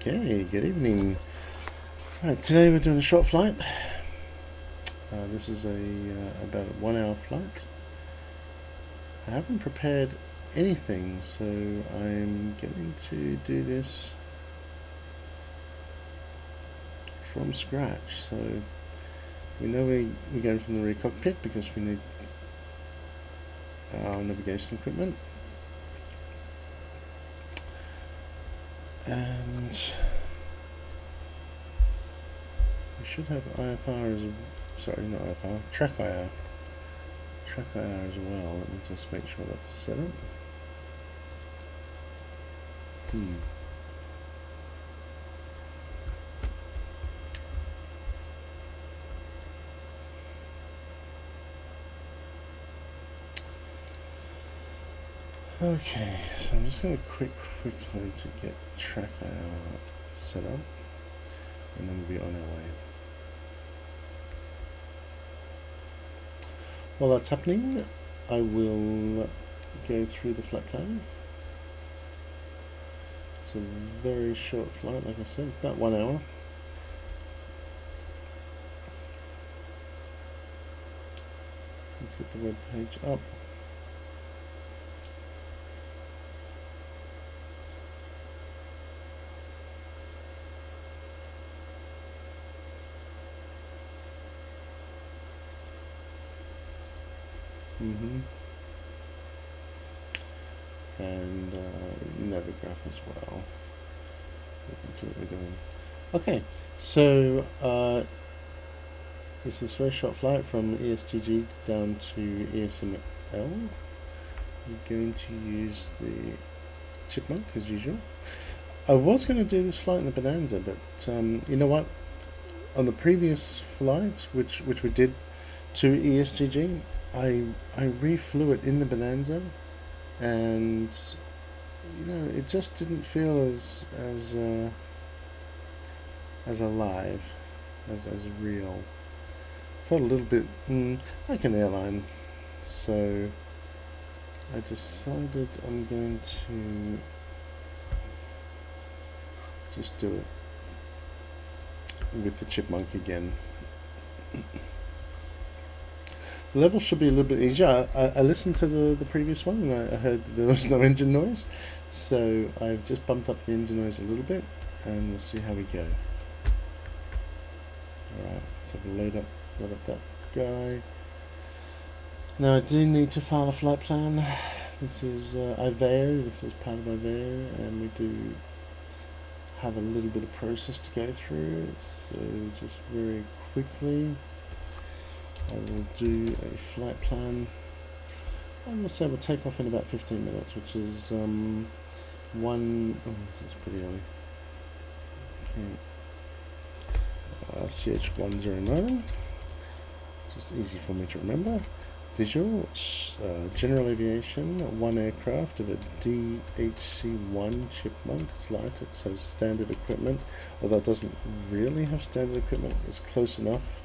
Okay, good evening. Right, today we're doing a short flight. This is about a 1 hour flight. I haven't prepared anything, so I'm going to do this from scratch. So we know we're going from the rear cockpit because we need our navigation equipment. And we should have IFR as sorry, not IFR, track IR as well. Let me just make sure that's set up. Okay, so I'm just going to quickly to get track IR set up, and then we'll be on our way. While that's happening, I will go through the flight plan. It's a very short flight, like I said, about 1 hour. Let's get the web page up. And Navigraph as well, so you can see what we're doing. Okay, so this is a very short flight from ESGG down to ESML. We're going to use the Chipmunk as usual. I was going to do this flight in the Bonanza, but you know what? On the previous flight, which we did to ESGG, I reflew it in the Bonanza, and you know, it just didn't feel as alive, as real. Felt a little bit like an airline. So I decided I'm going to just do it with the Chipmunk again. The level should be a little bit easier. I listened to the previous one, and I heard that there was no engine noise, so I've just bumped up the engine noise a little bit, and we'll see how we go. Alright, so we'll load up that guy. Now I do need to file a flight plan. This is IVAO, this is part of IVAO, and we do have a little bit of process to go through, so just very quickly I will do a flight plan. I will say we'll take off in about 15 minutes, which is that's pretty early. Okay. CH109, just easy for me to remember. Visual, general aviation, one aircraft of a DHC-1 Chipmunk. It's light, it says standard equipment, although it doesn't really have standard equipment. It's close enough.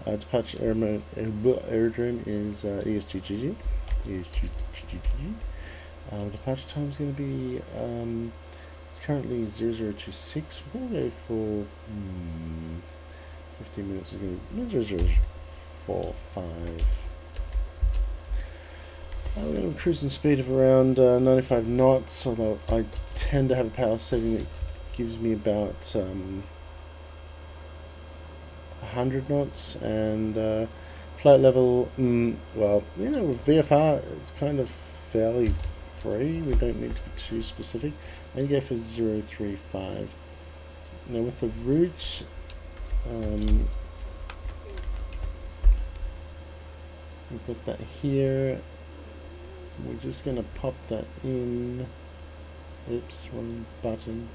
Departure aerodrome is ESGG. Departure time is going to be it's currently 0026. We're going to go for 15 minutes. Is going to be 0045. We're going to have a cruising speed of around 95 knots, although I tend to have a power setting that gives me about 100 knots, and flight level, well, you know, with VFR it's kind of fairly free. We don't need to be too specific. And go for 035. Now with the route, we've got that here. We're just going to pop that in. Oops, wrong button.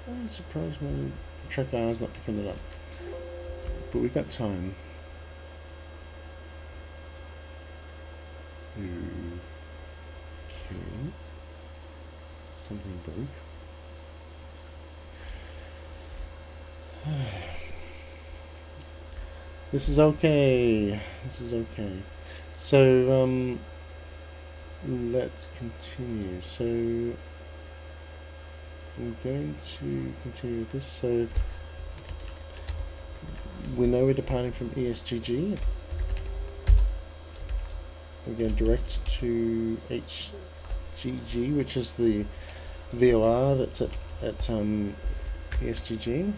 I'm surprised my track IR is not picking it up, but we've got time. Okay, something broke. This is okay. So let's continue. So I'm going to continue with this. So we know we're departing from ESGG. We're going direct to HGG, which is the VOR that's at ESGG.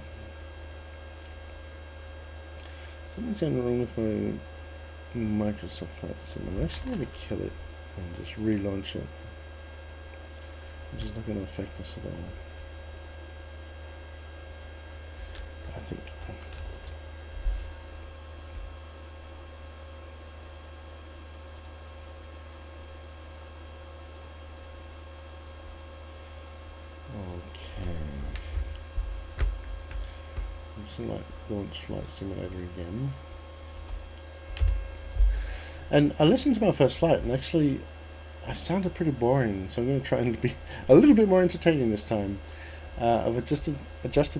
Something's going wrong with my Microsoft Flight Sim. I'm actually going to kill it and just relaunch it, which is not going to affect us at all, I think. Okay. I'm just going to launch Flight Simulator again. And I listened to my first flight, and actually I sounded pretty boring, so I'm going to try and be a little bit more entertaining this time. I've adjusted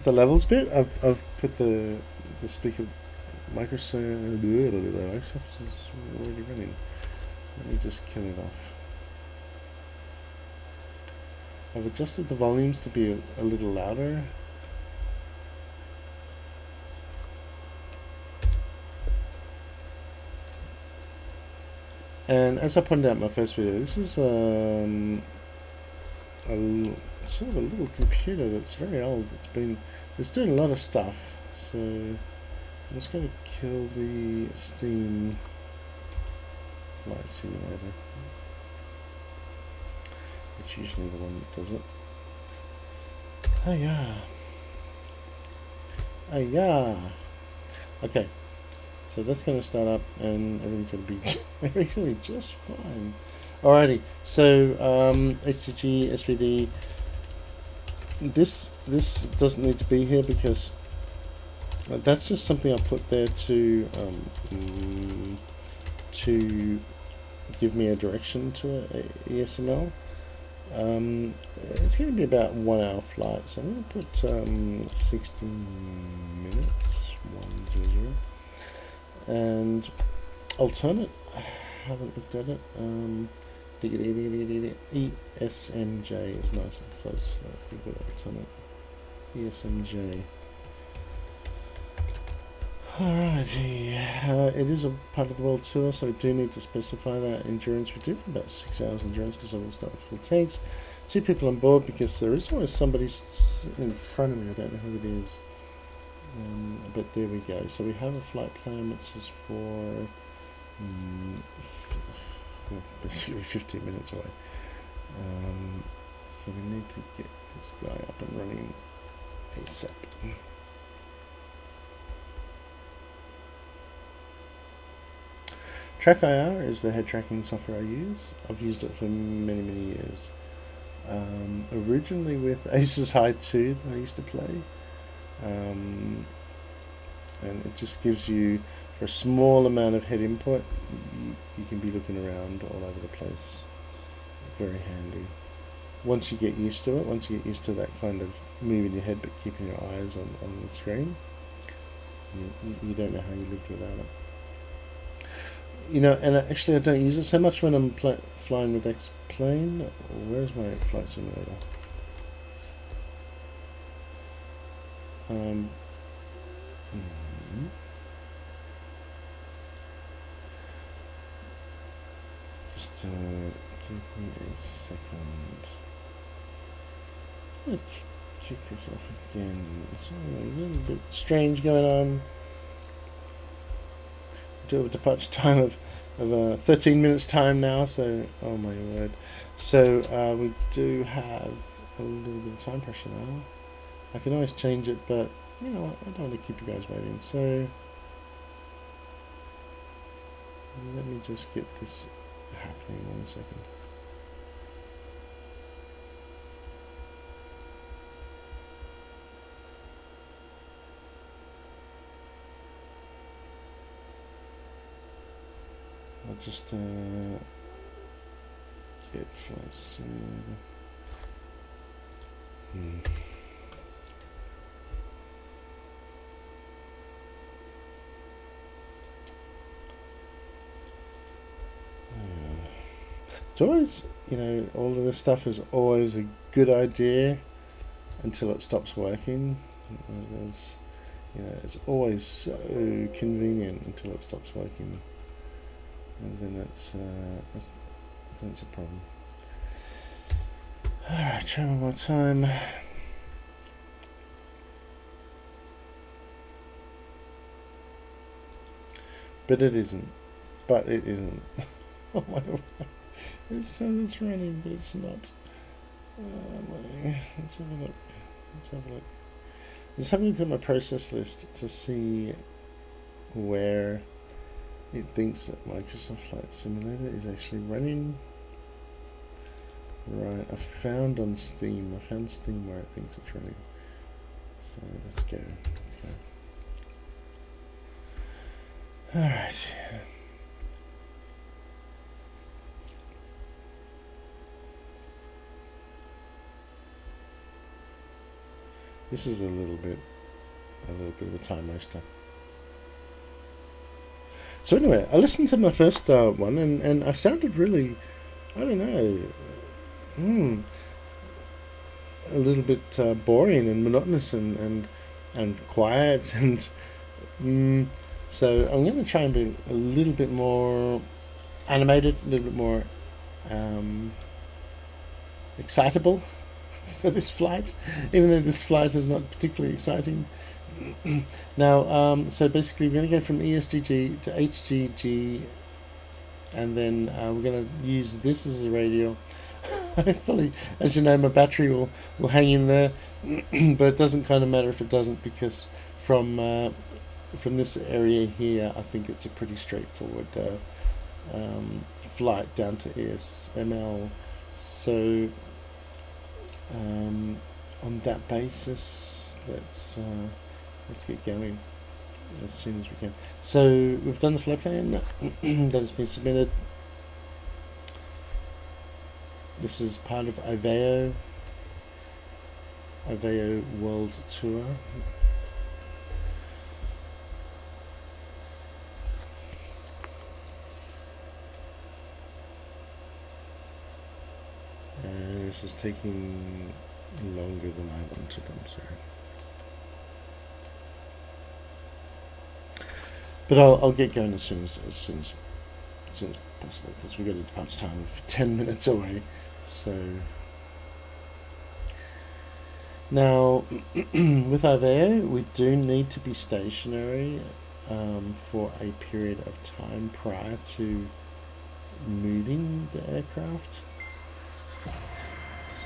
the levels a bit. I've put the speaker Microsoft is already running. Let me just kill it off. I've adjusted the volumes to be a little louder. And as I pointed out in my first video, this is sort of a little computer that's very old. It's doing a lot of stuff. So I'm just going to kill the Steam Flight Simulator. It's usually the one that does it. Oh yeah. Oh yeah. Okay. So that's going to start up, and everything's going to be just fine. Alrighty. So HGG SVD. This doesn't need to be here because that's just something I put there to give me a direction to a ESML. It's going to be about 1 hour flight, so I'm going to put 16 minutes 100. And alternate, I haven't looked at it. ESMJ is nice and close, so we've got alternate. ESMJ. Alrighty, it is a part of the world tour, so we do need to specify that endurance. We do have about 6 hours endurance because I will start with full tanks. 2 people on board because there is always somebody sitting in front of me. I don't know who it is. But there we go. So we have a flight plan which is for basically 15 minutes away. So we need to get this guy up and running ASAP. TrackIR is the head tracking software I use. I've used it for many years. Originally with Aces High 2 that I used to play. And it just gives you, for a small amount of head input, you can be looking around all over the place. Very handy. Once you get used to it, once you get used to that kind of moving your head but keeping your eyes on the screen, you don't know how you lived without it. You know, and actually I don't use it so much when I'm flying with X-Plane. Where's my flight simulator? Just give me a second. I'm going to kick this off again. It's a little bit strange going on. We do have a departure time of 13 minutes time now, so oh my word. So we do have a little bit of time pressure now. I can always change it, but you know what, I don't want to keep you guys waiting, so let me just get this happening 1 second. I'll just get flight simulator. It's always, you know, all of this stuff is always a good idea until it stops working. There's, you know, it's always so convenient until it stops working, and then that's a problem. Alright, try one more time. But it isn't. Oh my god. It says it's running, but it's not. Let's have a look. Let's have a look at my process list to see where it thinks that Microsoft Flight Simulator is actually running. Right, I found Steam where it thinks it's running. So let's go. Alright. This is a little bit of a time waster. So anyway, I listened to my first one and I sounded really, I don't know, a little bit boring and monotonous and quiet and so I'm going to try and be a little bit more animated, a little bit more excitable for this flight, even though this flight is not particularly exciting. Now, so basically we're going to go from ESGG to HGG, and then we're going to use this as a radio. Hopefully, as you know, my battery will hang in there, but it doesn't kind of matter if it doesn't, because from this area here, I think it's a pretty straightforward flight down to ESML. So on that basis, let's get going as soon as we can. So we've done the flight plan that has been submitted. This is part of IVAO World Tour. And this is taking longer than I wanted, I'm sorry. But I'll get going as soon as possible, because we've got a departure time of 10 minutes away. So now with IVAO, we do need to be stationary for a period of time prior to moving the aircraft.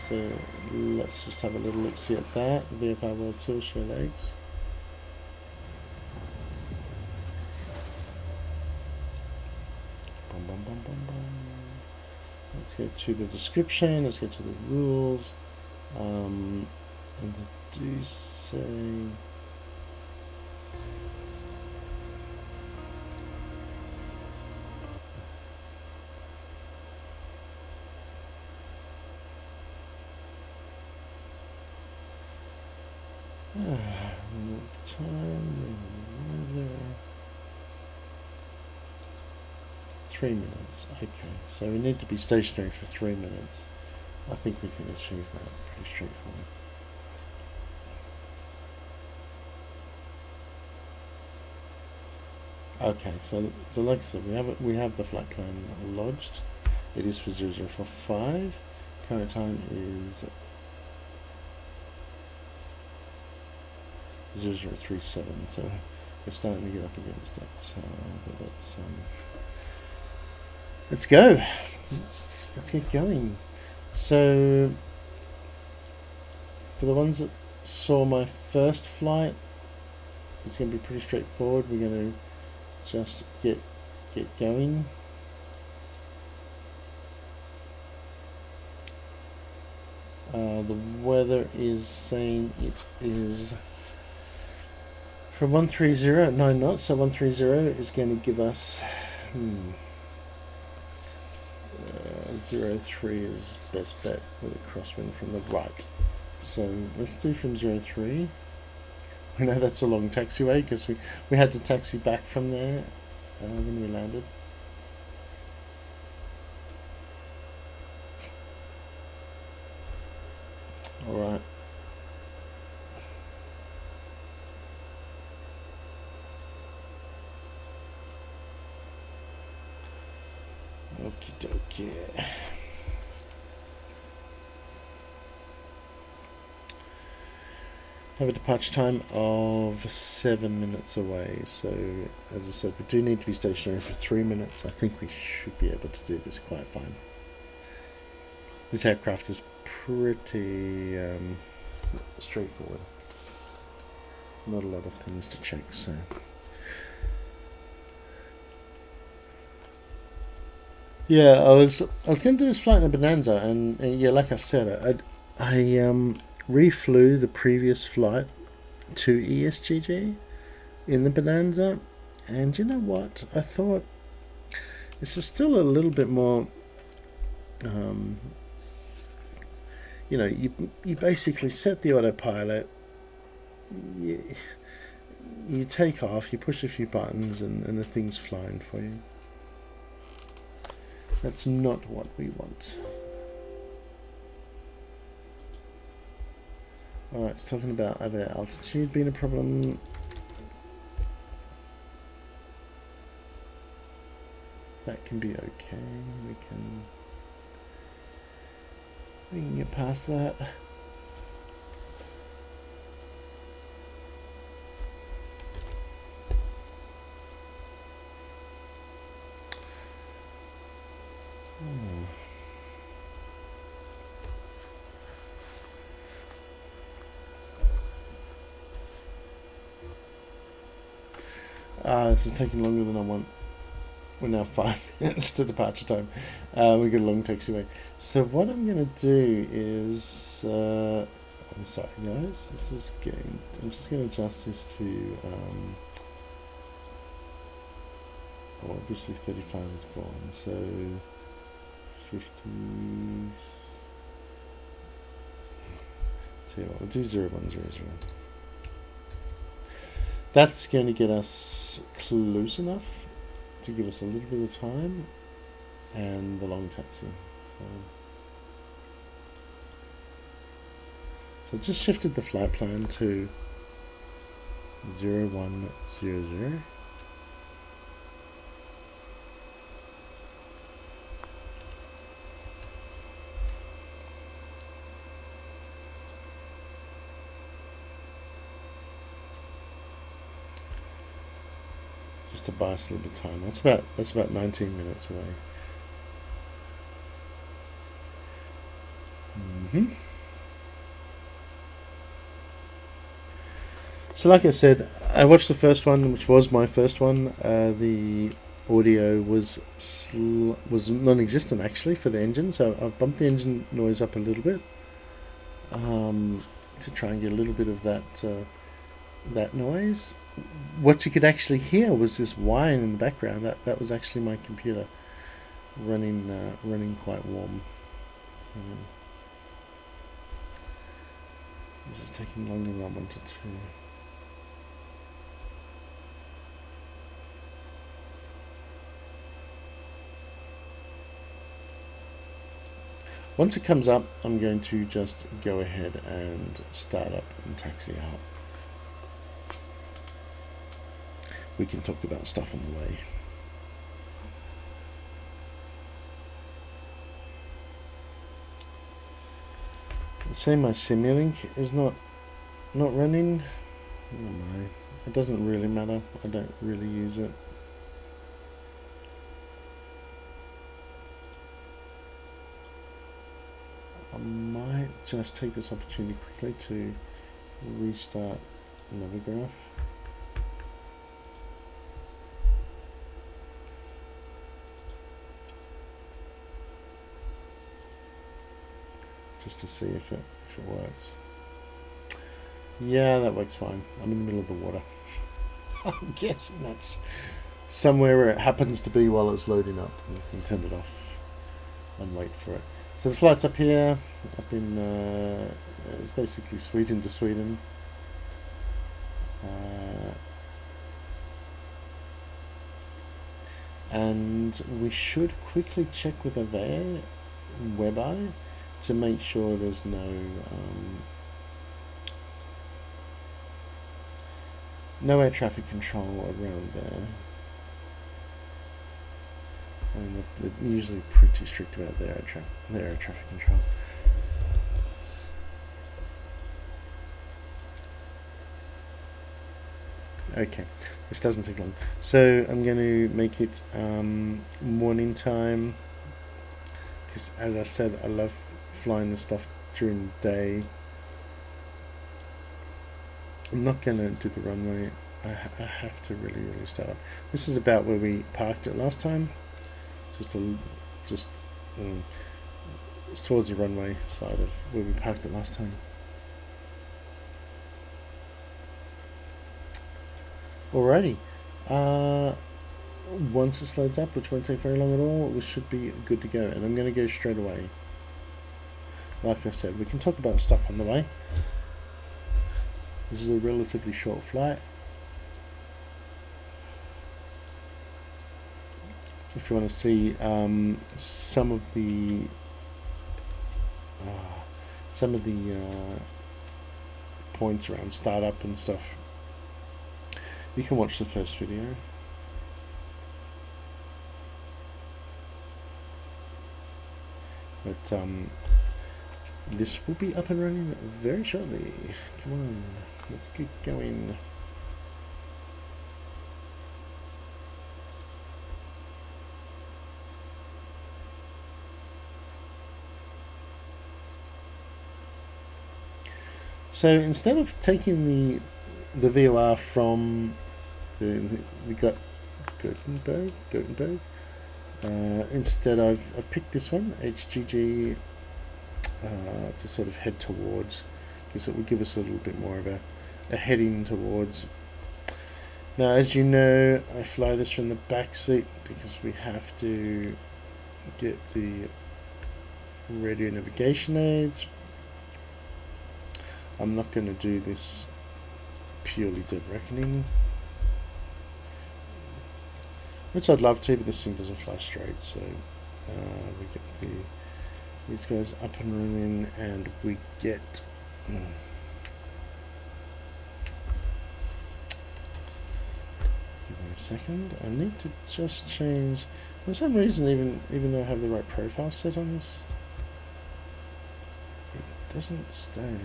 So let's just have a little look see at that. VFR World Tour, show legs. Let's get to the description, let's get to the rules, and they do say time, weather. 3 minutes. Okay, so we need to be stationary for 3 minutes. I think we can achieve that pretty straightforward. Okay, so like I said, we have the flight plan lodged. It is for 0045. Current time is 0037. So we're starting to get up against that. But that's let's go. Let's get going. So for the ones that saw my first flight, it's going to be pretty straightforward. We're going to just get going. The weather is saying it is from 130 at 9 knots, so 130 is going to give us 03 is best bet with a crosswind from the right. So let's do from 03. We know that's a long taxiway because we had to taxi back from there when we landed. Alright. Okie dokie. Have a departure time of 7 minutes away, so as I said, we do need to be stationary for 3 minutes. I think we should be able to do this quite fine. This aircraft is pretty straightforward. Not a lot of things to check, so. Yeah, I was going to do this flight in the Bonanza, and yeah, like I said, I reflew the previous flight to ESGG in the Bonanza, and you know what? I thought this is still a little bit more. You know, you basically set the autopilot. You take off, you push a few buttons, and the thing's flying for you. That's not what we want. Alright, it's talking about over altitude being a problem. That can be okay. We can get past that. This is taking longer than I want. We're now 5 minutes to departure time. We've got a long taxiway. So what I'm going to do is... I'm sorry guys, this is getting... I'm just going to adjust this to... well, obviously 35 is gone, so 50... Tell you what, we'll do 0100. That's going to get us close enough to give us a little bit of time and the long taxi. So just shifted the flight plan to 0100. To buy us a little bit of time. That's about 19 minutes away. So like I said, I watched the first one, which was my first one. The audio was non-existent actually for the engine, so I've bumped the engine noise up a little bit to try and get a little bit of that noise. What you could actually hear was this whine in the background. That was actually my computer running quite warm. So this is taking longer than I wanted to. Once it comes up, I'm going to just go ahead and start up and taxi out. We can talk about stuff on the way. Say my Simulink is not running. Oh my, it doesn't really matter. I don't really use it. I might just take this opportunity quickly to restart Navigraph. Just to see if it works. Yeah, that works fine. I'm in the middle of the water. I'm guessing that's somewhere where it happens to be while it's loading up. You can turn it off and wait for it. So the flight's up here. Up in it's basically Sweden to Sweden. And we should quickly check with IVAO WebEye to make sure there's no air traffic control around there. I mean, they're usually pretty strict about their air traffic control. Okay, this doesn't take long. So I'm going to make it morning time, because as I said, I love flying this stuff during the day. I'm not going to do the runway. I have to really start up. This is about where we parked it last time. It's towards the runway side of where we parked it last time. Alrighty, once this loads up, which won't take very long at all, we should be good to go, and I'm going to go straight away. Like I said, we can talk about stuff on the way. This is a relatively short flight. If you want to see some of the points around startup and stuff, you can watch the first video. But this will be up and running very shortly. Come on, let's get going. So instead of taking the VFR from the Gothenburg, instead I've picked this one, ESGG, to sort of head towards, because it will give us a little bit more of a heading towards. Now, as you know, I fly this from the back seat because we have to get the radio navigation aids. I'm not going to do this purely dead reckoning, which I'd love to, but this thing doesn't fly straight, so we get these guys up and running, and we get give me a second. I need to just change, for some reason, even though I have the right profile set on this, it doesn't stay.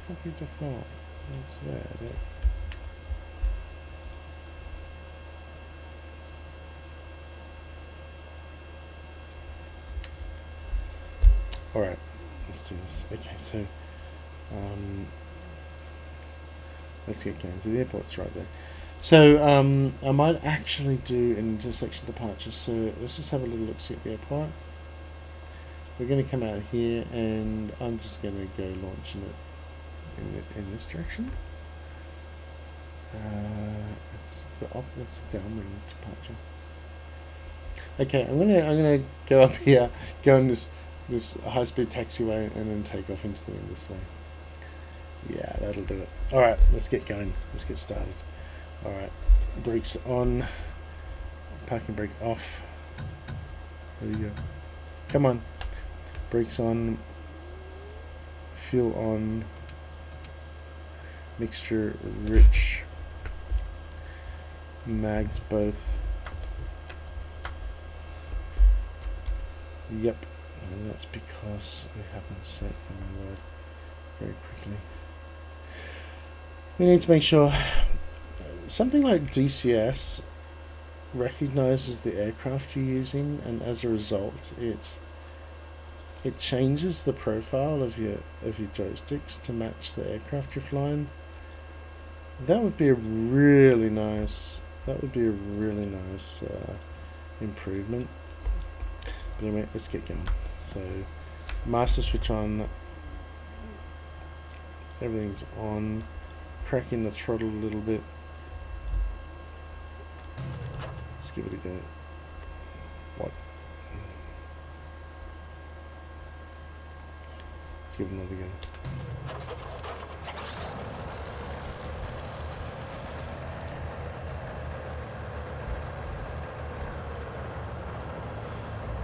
Copy default. What's that? Alright, let's do this. Okay, so let's get going. The airport's right there. So I might actually do an intersection departure. So let's just have a little look see at the airport. We're going to come out here, and I'm just going to go launching it in this direction. It's the downwind departure. Okay, I'm gonna go up here, go on this high-speed taxiway, and then take off into the wind this way. Yeah, that'll do it. All right, let's get going. Let's get started. All right, brakes on, parking brake off. There you go. Come on. Brakes on, fuel on, mixture rich, mags both. Yep, and that's because we haven't set my word very quickly. We need to make sure something like DCS recognizes the aircraft you're using, and as a result it changes the profile of your joysticks to match the aircraft you're flying. That would be a really nice improvement. But anyway, let's get going. So master switch on, everything's on, cracking the throttle a little bit. Let's give it a go. What? Let's give it another go.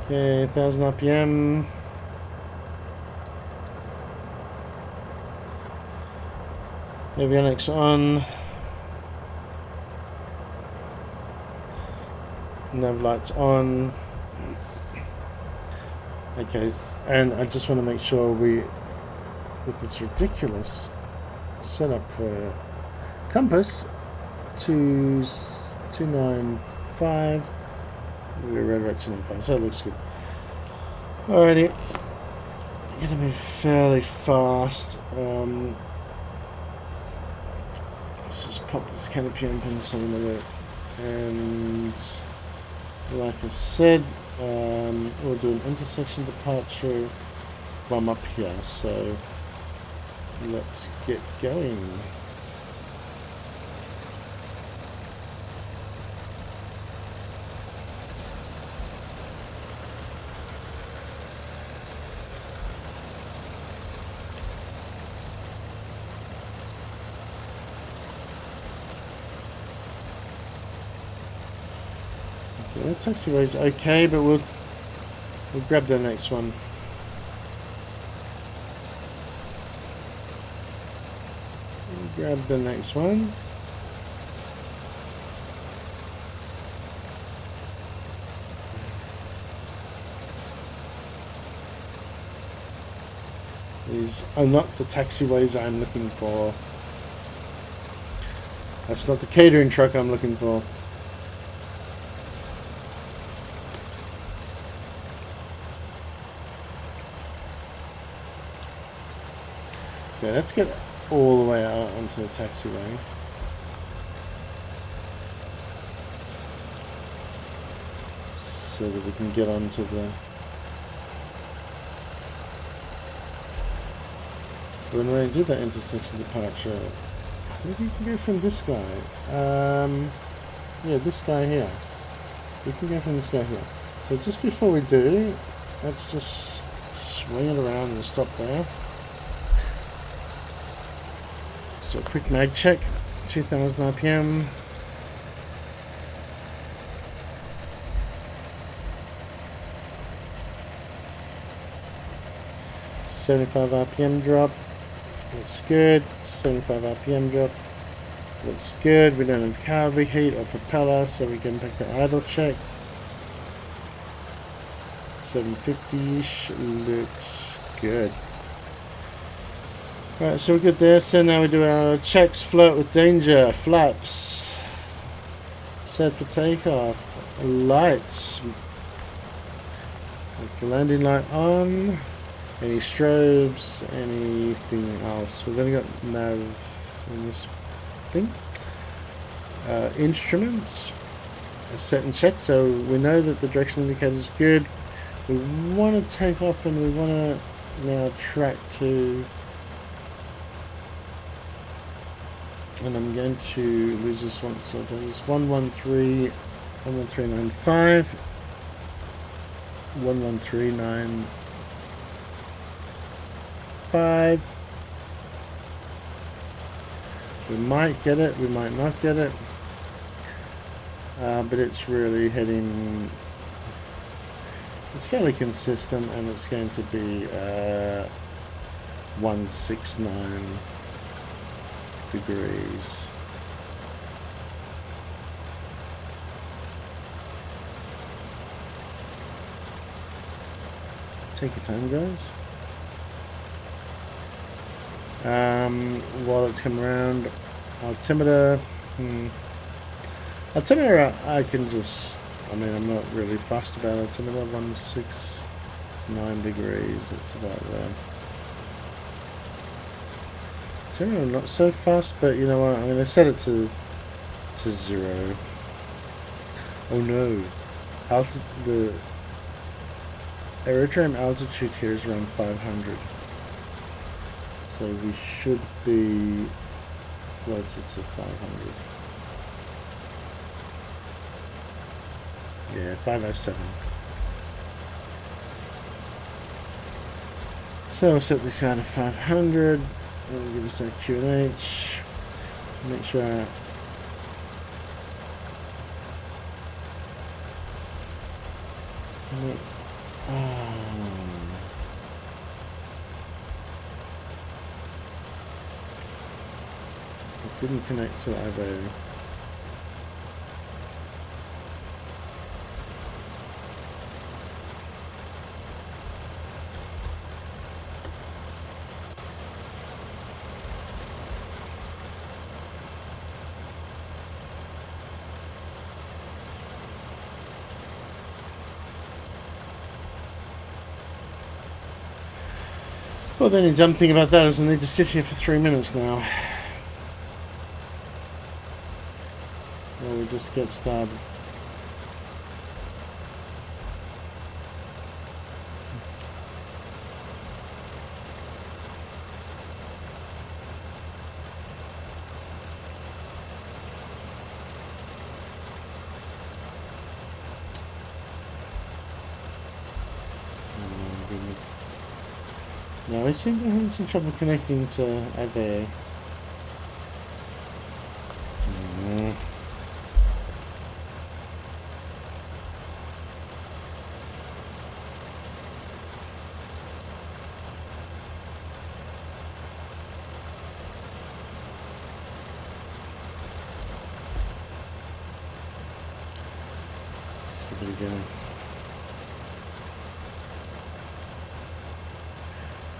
Okay, 1000 RPM. Avionics on. Nav lights on. Okay, and I just want to make sure we, with this ridiculous setup for compass, 295. We're right about 295, so that looks good. Alrighty, I'm gonna move fairly fast. Let's just pop this canopy open so we know where. And like I said, we'll do an intersection departure from up here, so let's get going. Okay, that taxiway's okay, but we'll grab the next one. Grab the next one. These are not the taxiways I'm looking for. That's not the catering truck I'm looking for. Okay, let's get all the way out onto the taxiway. So that we can get onto the... When we do that intersection departure, I think we can go from this guy. Yeah, this guy here. We can go from this guy here. So just before we do, let's just swing it around and stop there. So a quick mag check, 2000 RPM. $75 RPM drop, looks good. 75 RPM drop, looks good. We don't have carb heat or propeller, so we can pick the idle check. 750-ish, looks good. Right, so we're good there. So now we do our checks. Float with danger. Flaps. Set for takeoff. Lights. That's the landing light on. Any strobes? Anything else? We've only got nav in this thing. Instruments. Set and check. So we know that the direction indicator is good. We want to take off and we want to now track to... And I'm going to lose this one, so there's 113.95, 113.95. We might get it, we might not get it, but it's really heading, it's fairly consistent, and it's going to be 169 degrees. Take your time, guys. While it's coming around, altimeter. Altimeter, I can just, I mean, I'm not really fussed about altimeter. 169 degrees, it's about there. I'm not so fast, but you know what, I'm going to set it to 0. Oh no, the aerodrome altitude here is around 500, so we should be closer to 500. Yeah, 507. So we'll set this out to 500. And give us that QNH. Make sure didn't connect to the IVAO. Well, the only dumb thing about that is I need to sit here for 3 minutes now. Well, we just get started. Oh my goodness. Now we seem to be having some trouble connecting to IVAO. Give it a go.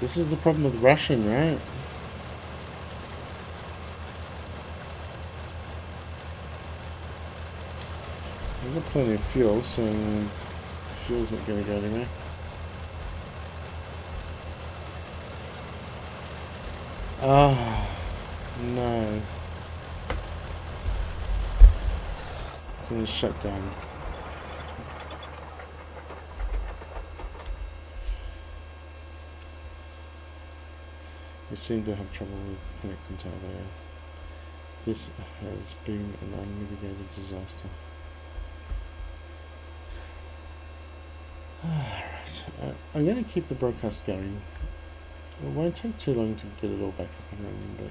This is the problem with Russian, right? I've got plenty of fuel, so fuel's not going to go anywhere. Oh, no. It's going to shut down. We seem to have trouble with connecting to IVAO. This has been an unmitigated disaster. Alright, I'm going to keep the broadcast going. It won't take too long to get it all back up and running, but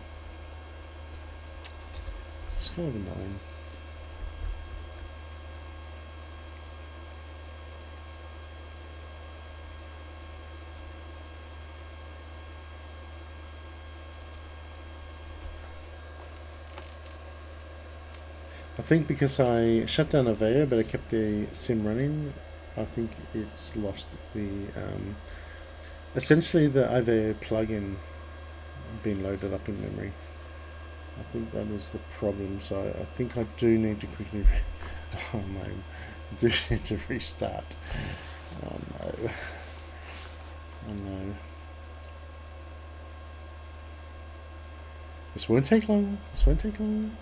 it's kind of annoying. I think because I shut down IVAO but I kept the sim running, I think it's lost the essentially the IVAO plugin being loaded up in memory. I think that is the problem, so I think I do need to quickly oh no, I do need to restart. Oh no. Oh no. This won't take long. This won't take long.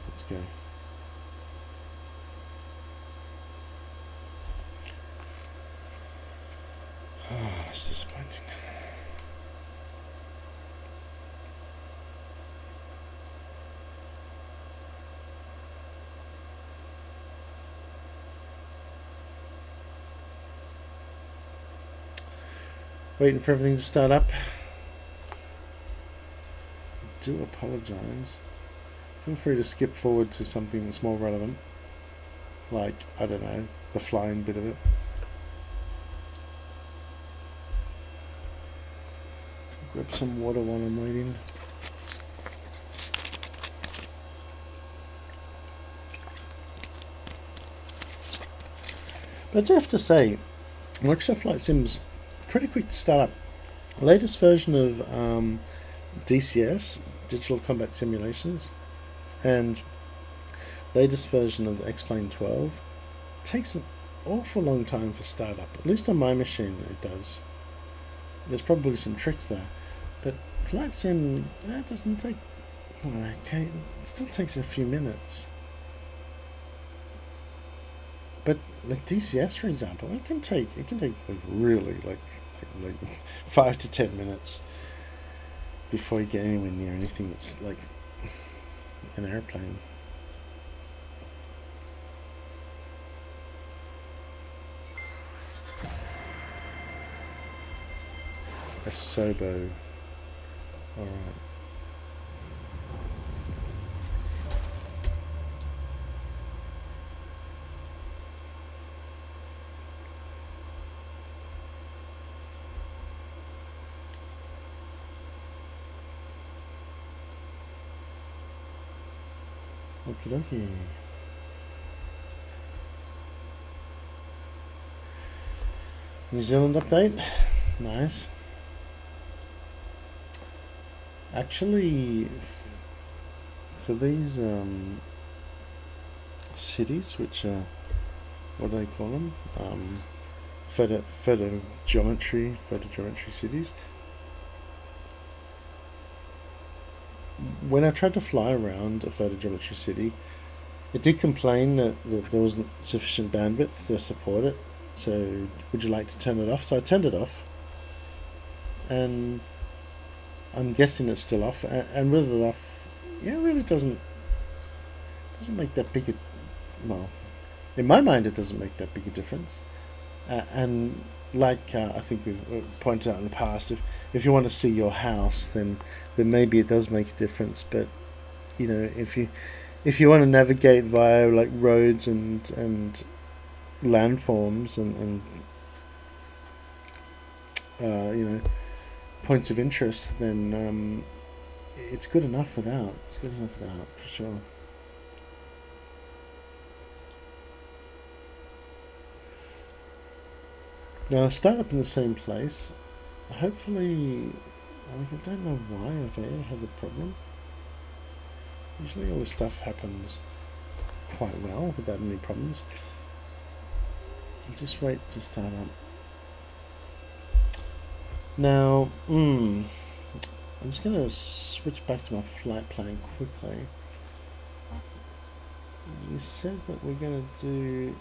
Let's go. Oh, it's disappointing. Waiting for everything to start up. I do apologise. Feel free to skip forward to something that's more relevant. Like, I don't know, the flying bit of it. Grab some water while I'm waiting. But I do have to say, Microsoft Flight Sim's pretty quick to start up. The latest version of DCS, Digital Combat Simulations, and latest version of X-Plane 12 takes an awful long time for startup. At least on my machine it does. There's probably some tricks there, but Flight Sim that doesn't take. Okay, it still takes a few minutes. But like DCS, for example, it can take like really like 5 to 10 minutes before you get anywhere near anything that's like an airplane. a Sobo. Alright. Okie dokie. New Zealand update. Nice. Actually, for these cities, which are, what do they call them? Photogeometry cities. When I tried to fly around a photogeometry city, it did complain that there wasn't sufficient bandwidth to support it. So, would you like to turn it off? So I turned it off, and I'm guessing it's still off. And with it off, yeah, it really doesn't make that big a, well, in my mind, it doesn't make that big a difference. And like I think we've pointed out in the past, if you want to see your house, then maybe it does make a difference. But you know, if you want to navigate via like roads and landforms and you know, points of interest, then it's good enough without. It's good enough without, for sure. Now I start up in the same place. Hopefully, I don't know why I've ever had a problem. Usually all this stuff happens quite well without any problems. I'll just wait to start up. Now, I'm just going to switch back to my flight plan quickly. We said that we're going to do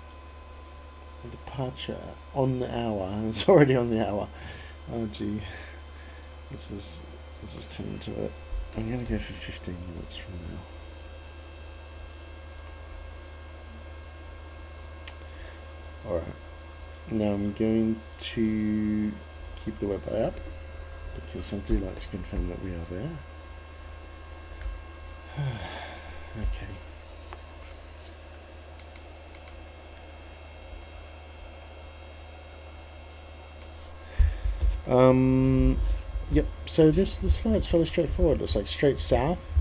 a departure on the hour. It's already on the hour. Oh gee, this is turning to it. I'm going to go for 15 minutes from now. Alright, now I'm going to keep the website up because I do like to confirm that we are there. Okay. Yep, so this flight's fairly straightforward. It's like straight south.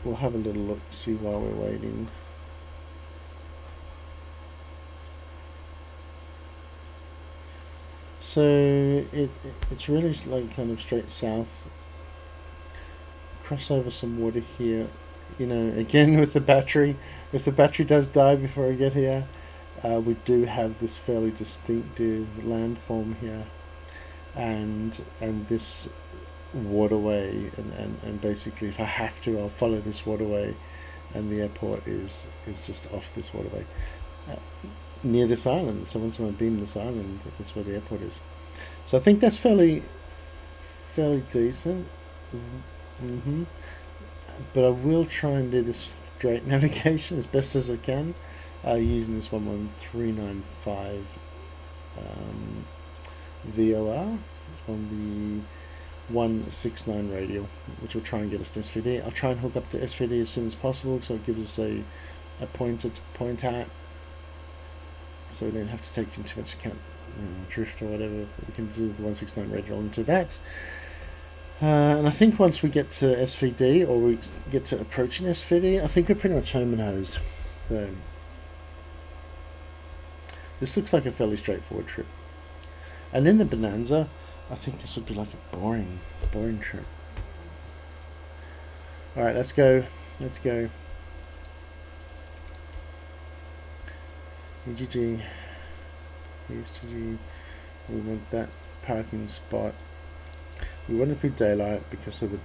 We'll have a little look, see while we're waiting. So it's really like kind of straight south. Cross over some water here. You know, again with the battery. If the battery does die before I get here, we do have this fairly distinctive landform here, and this waterway, and basically if I have to, I'll follow this waterway, and the airport is just off this waterway. Near this island, so once I beam this island, that's where the airport is. So I think that's fairly decent. But I will try and do this straight navigation as best as I can, using this 11395 VOR on the 169 radial, which will try and get us to SVD. I'll try and hook up to SVD as soon as possible, so it gives us a pointer to point at, so we don't have to take into much account drift or whatever. We can do the 169 radial into that. And I think once we get to SVD, or we get to approaching SVD, I think we're pretty much home and hosed. So this looks like a fairly straightforward trip. And in the Bonanza, I think this would be like a boring trip. Alright, let's go. EGG. ESGG. We want that parking spot. We want it to be daylight because of the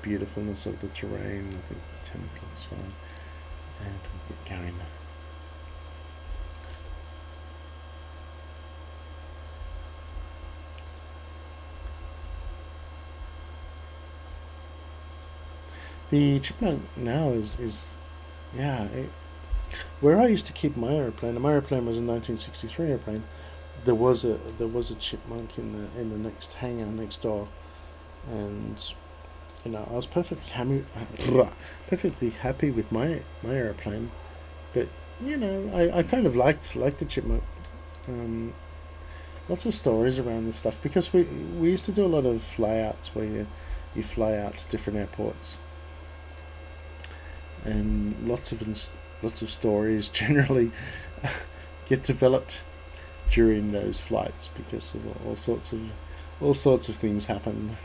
beautifulness of the terrain. I think 10 o'clock is fine. And we'll get going. The Chipmunk now is where I used to keep my aeroplane. My aeroplane was a 1963 airplane. there was a chipmunk in the next hangar next door, and you know I was perfectly happy with my airplane, but you know I kind of liked the chipmunk. Lots of stories around this stuff because we used to do a lot of flyouts where you fly out to different airports, and lots of stories generally get developed during those flights because of all sorts of things happen,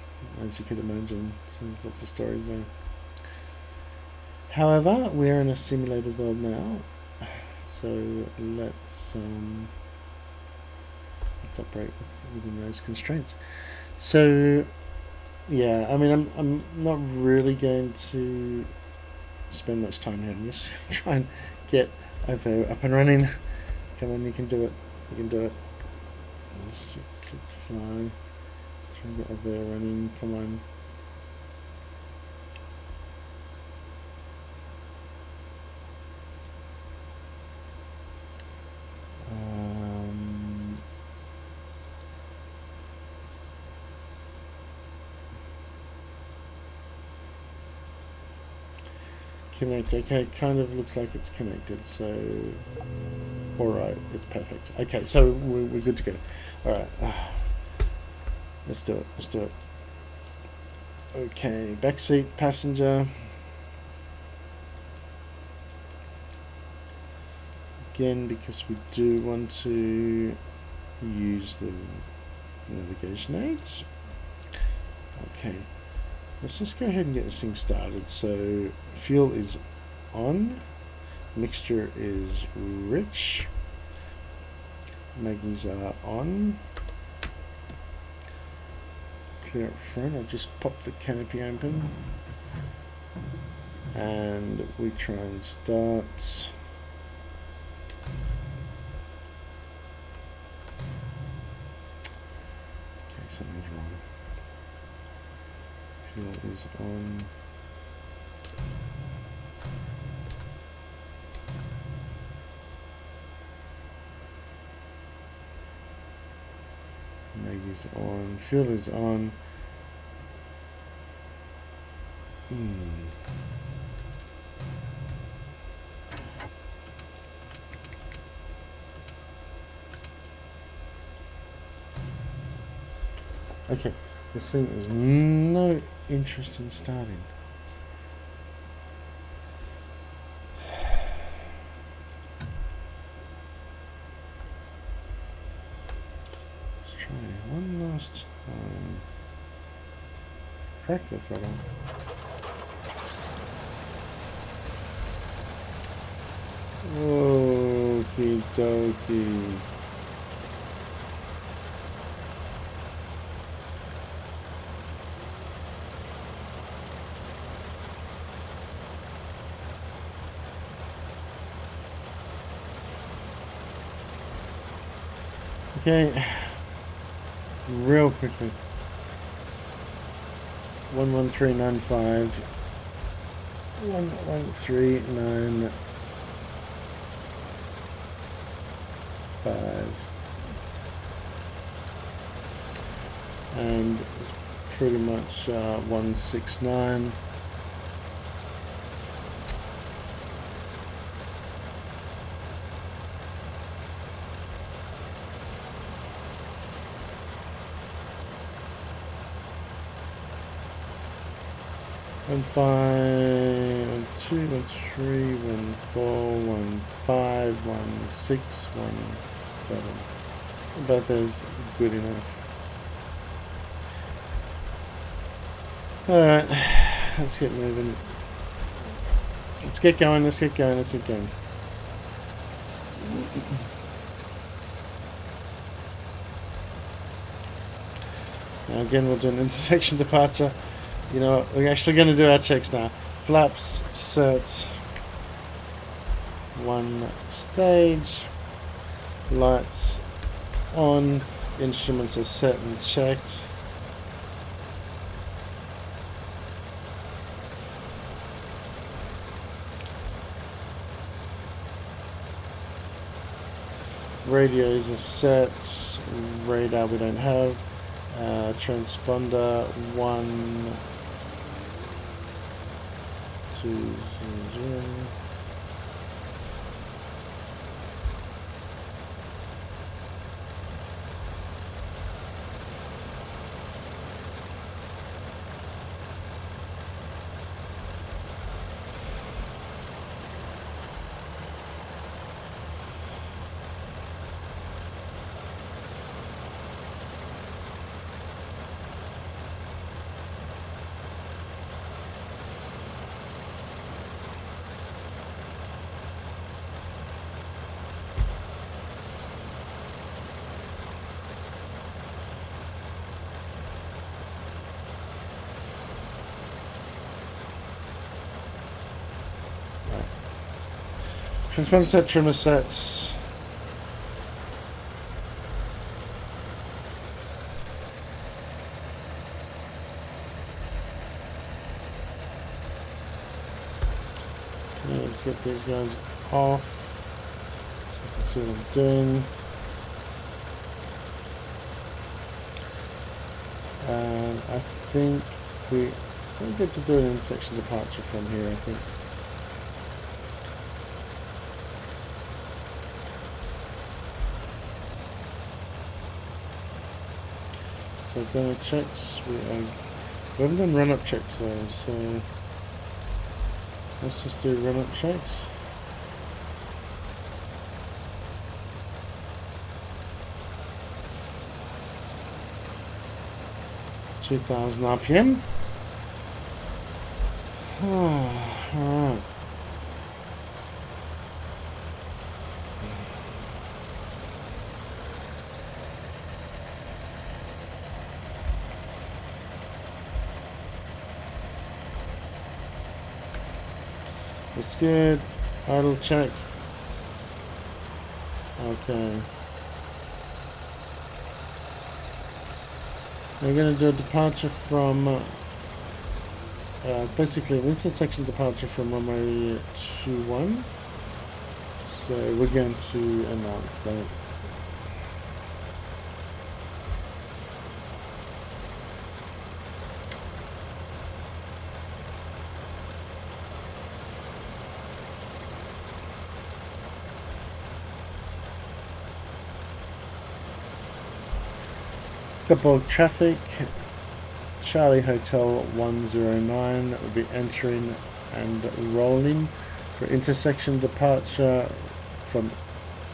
as you can imagine. So there's lots of stories there. However, we're in a simulated world now, so let's operate within those constraints. So yeah, I mean I'm not really going to spend much time here. I'm just try and get IVAO up and running. Come on, you can do it. You can do it. Just click fly. Try and get IVAO running. Come on. Connect. Okay, kind of looks like it's connected. So, all right, it's perfect. Okay, so we're good to go. All right, let's do it. Let's do it. Okay, backseat passenger. Again, because we do want to use the navigation aids. Okay. Let's just go ahead and get this thing started. So fuel is on, mixture is rich, magnets are on. Clear up front. I'll just pop the canopy open, and we try and start. Okay, something's wrong. Fuel is on. Mag is on. Fuel is on. Okay. This thing is no interest in starting. Let's try one last time. Crack the throttle. Okie dokie. Okay, real quickly. 11395. 11395. And it's pretty much 169. One 5, 1 2, 1 3, 1 4, 1 5, 1 6, 1 7. About that's good enough. Alright, let's get moving. Let's get going, let's get going, let's get going. Now again, we'll do an intersection departure. You know what, we're actually going to do our checks now. Flaps set. 1 stage. Lights on. Instruments are set and checked. Radios are set. Radar we don't have. Transponder 1 2 0 0. Transponder set, trimmer sets. Okay, let's get these guys off so you can see what I'm doing. And I think we get to do an intersection departure from here, I think. So I've done the checks. We haven't done run-up checks though, so let's just do run-up checks. $2,000 RPM. Alright. That's good. Idle check. Okay. We're going to do a departure from basically an intersection departure from runway 21. So we're going to announce that. Couple of traffic. Charlie Hotel 109 will be entering and rolling for intersection departure from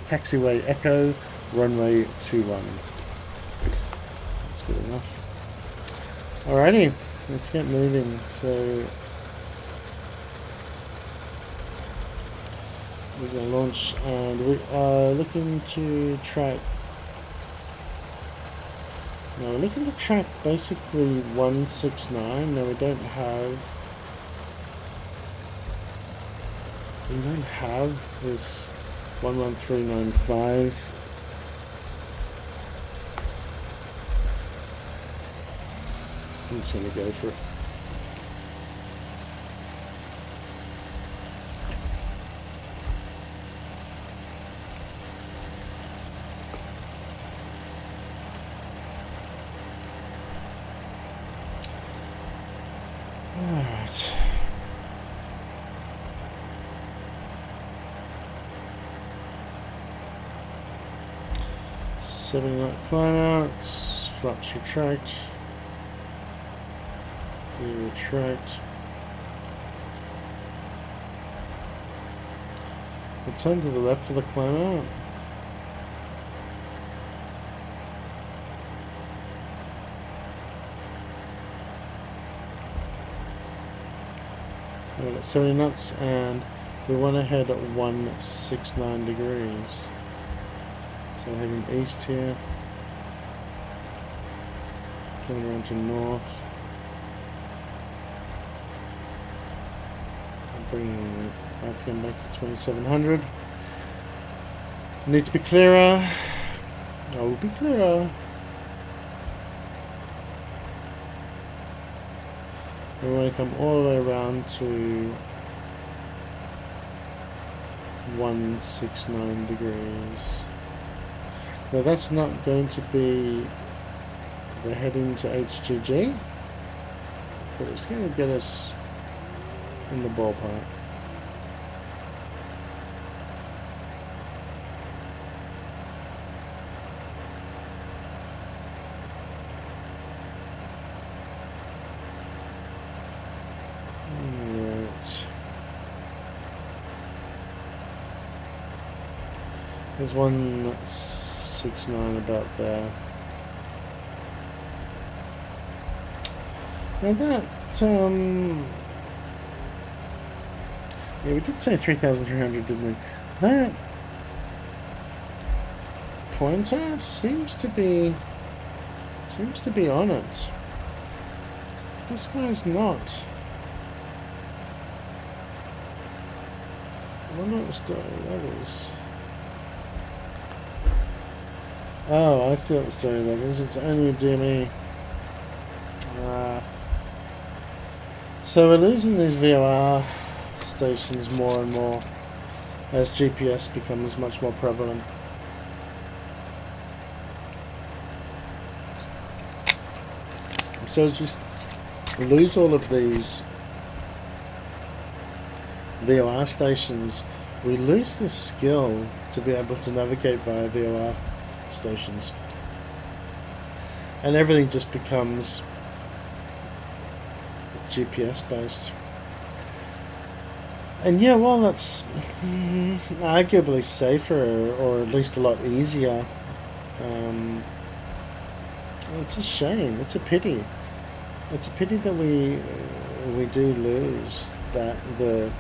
taxiway Echo, runway 21. That's good enough. Alrighty, let's get moving. So we're going to launch, and we are looking to track. Now we're looking to track basically 169. Now we don't have this 11395. I'm just going to go for it. Alright. Seven-knot climb outs, flaps retract, gear retract. We'll turn to the left for the climb out. We've got 70 knots, and we want to head at 169 degrees. So heading east here, coming around to north. I'm bringing the RPM back to 2700. Need to be clearer. I will be clearer. We want to come all the way around to 169 degrees. Now that's not going to be the heading to HGG, but it's going to get us in the ballpark. Alright. There's 169 about there. Now that, yeah, we did say 3,300, didn't we? That pointer seems to be on it. This guy's not. I wonder what the story that is. Oh, I see what the story that is. It's only a DME. So we're losing these VFR stations more and more as GPS becomes much more prevalent. So as we lose all of these VFR stations, we lose the skill to be able to navigate via VFR stations, and everything just becomes GPS based. And yeah, well, that's arguably safer, or at least a lot easier. It's a shame. It's a pity. It's a pity that we do lose that the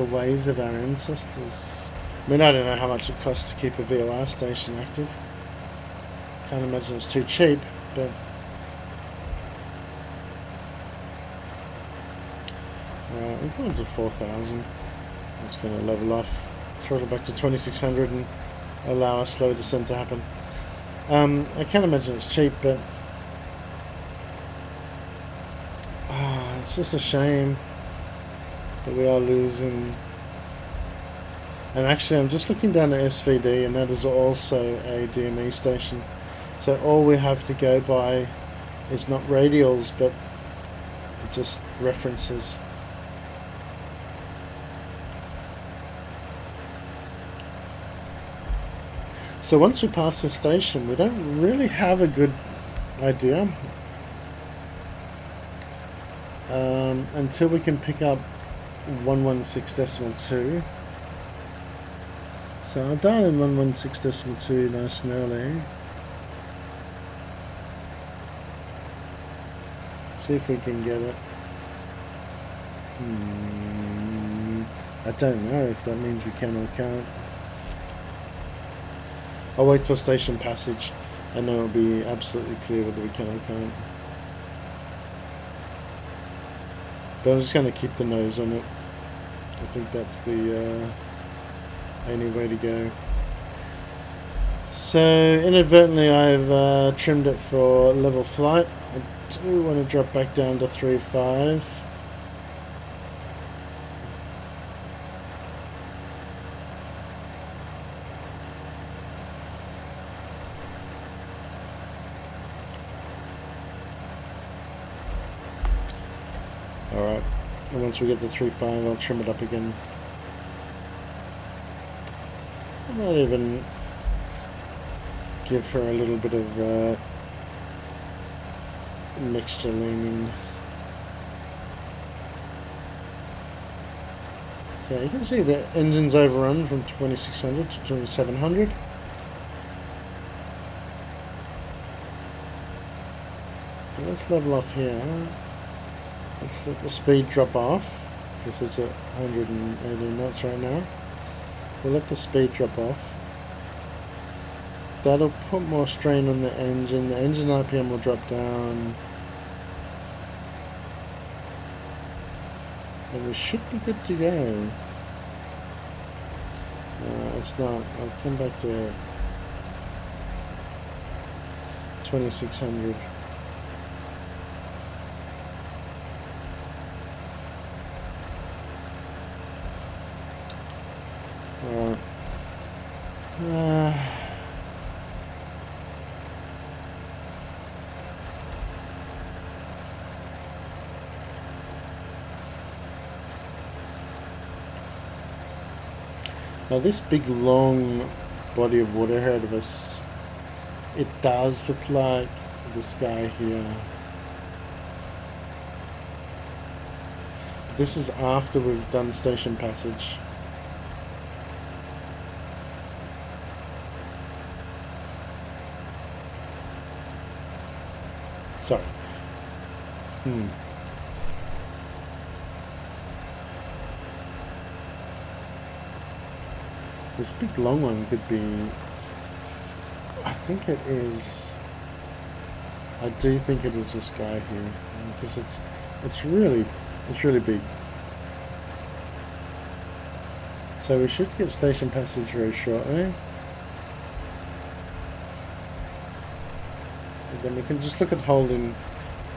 ways of our ancestors. I mean, I don't know how much it costs to keep a VFR station active. Can't imagine it's too cheap, but we're going to 4,000. It's going to level off, throttle back to 2,600, and allow a slow descent to happen. I can't imagine it's cheap, but it's just a shame that we are losing. And actually, I'm just looking down at SVD, and that is also a DME station. So all we have to go by is not radials, but just references. So once we pass the station, we don't really have a good idea until we can pick up 116.2. So I'll dial in 116.2 nice and early. See if we can get it. I don't know if that means we can or can't. I'll wait till station passage, and then it'll be absolutely clear whether we can or can't. But I'm just going to keep the nose on it. I think that's the only way to go. So inadvertently I've trimmed it for level flight. I do want to drop back down to 3.5. Alright, and once we get to 3.5 I'll trim it up again. I might even give her a little bit of mixture leaning. Okay, you can see the engine's overrun from 2600 to 2700. But let's level off here. Let's let the speed drop off, because it's at 180 knots right now. We'll let the speed drop off. That'll put more strain on the engine. The engine RPM will drop down. And we should be good to go. It's not. I'll come back to 2600. Now this big long body of water ahead of us, it does look like the sky here. But this is after we've done station passage. Sorry. This big long one could be, I think it is, I do think it is this guy here, because it's really big. So we should get station passage very shortly. And then we can just look at holding,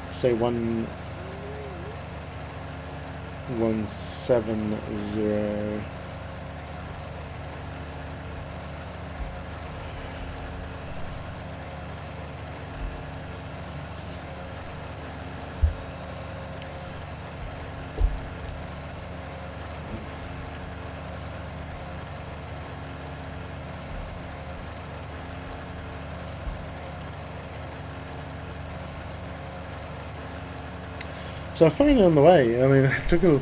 say 170. So I find on the way, I mean, it took a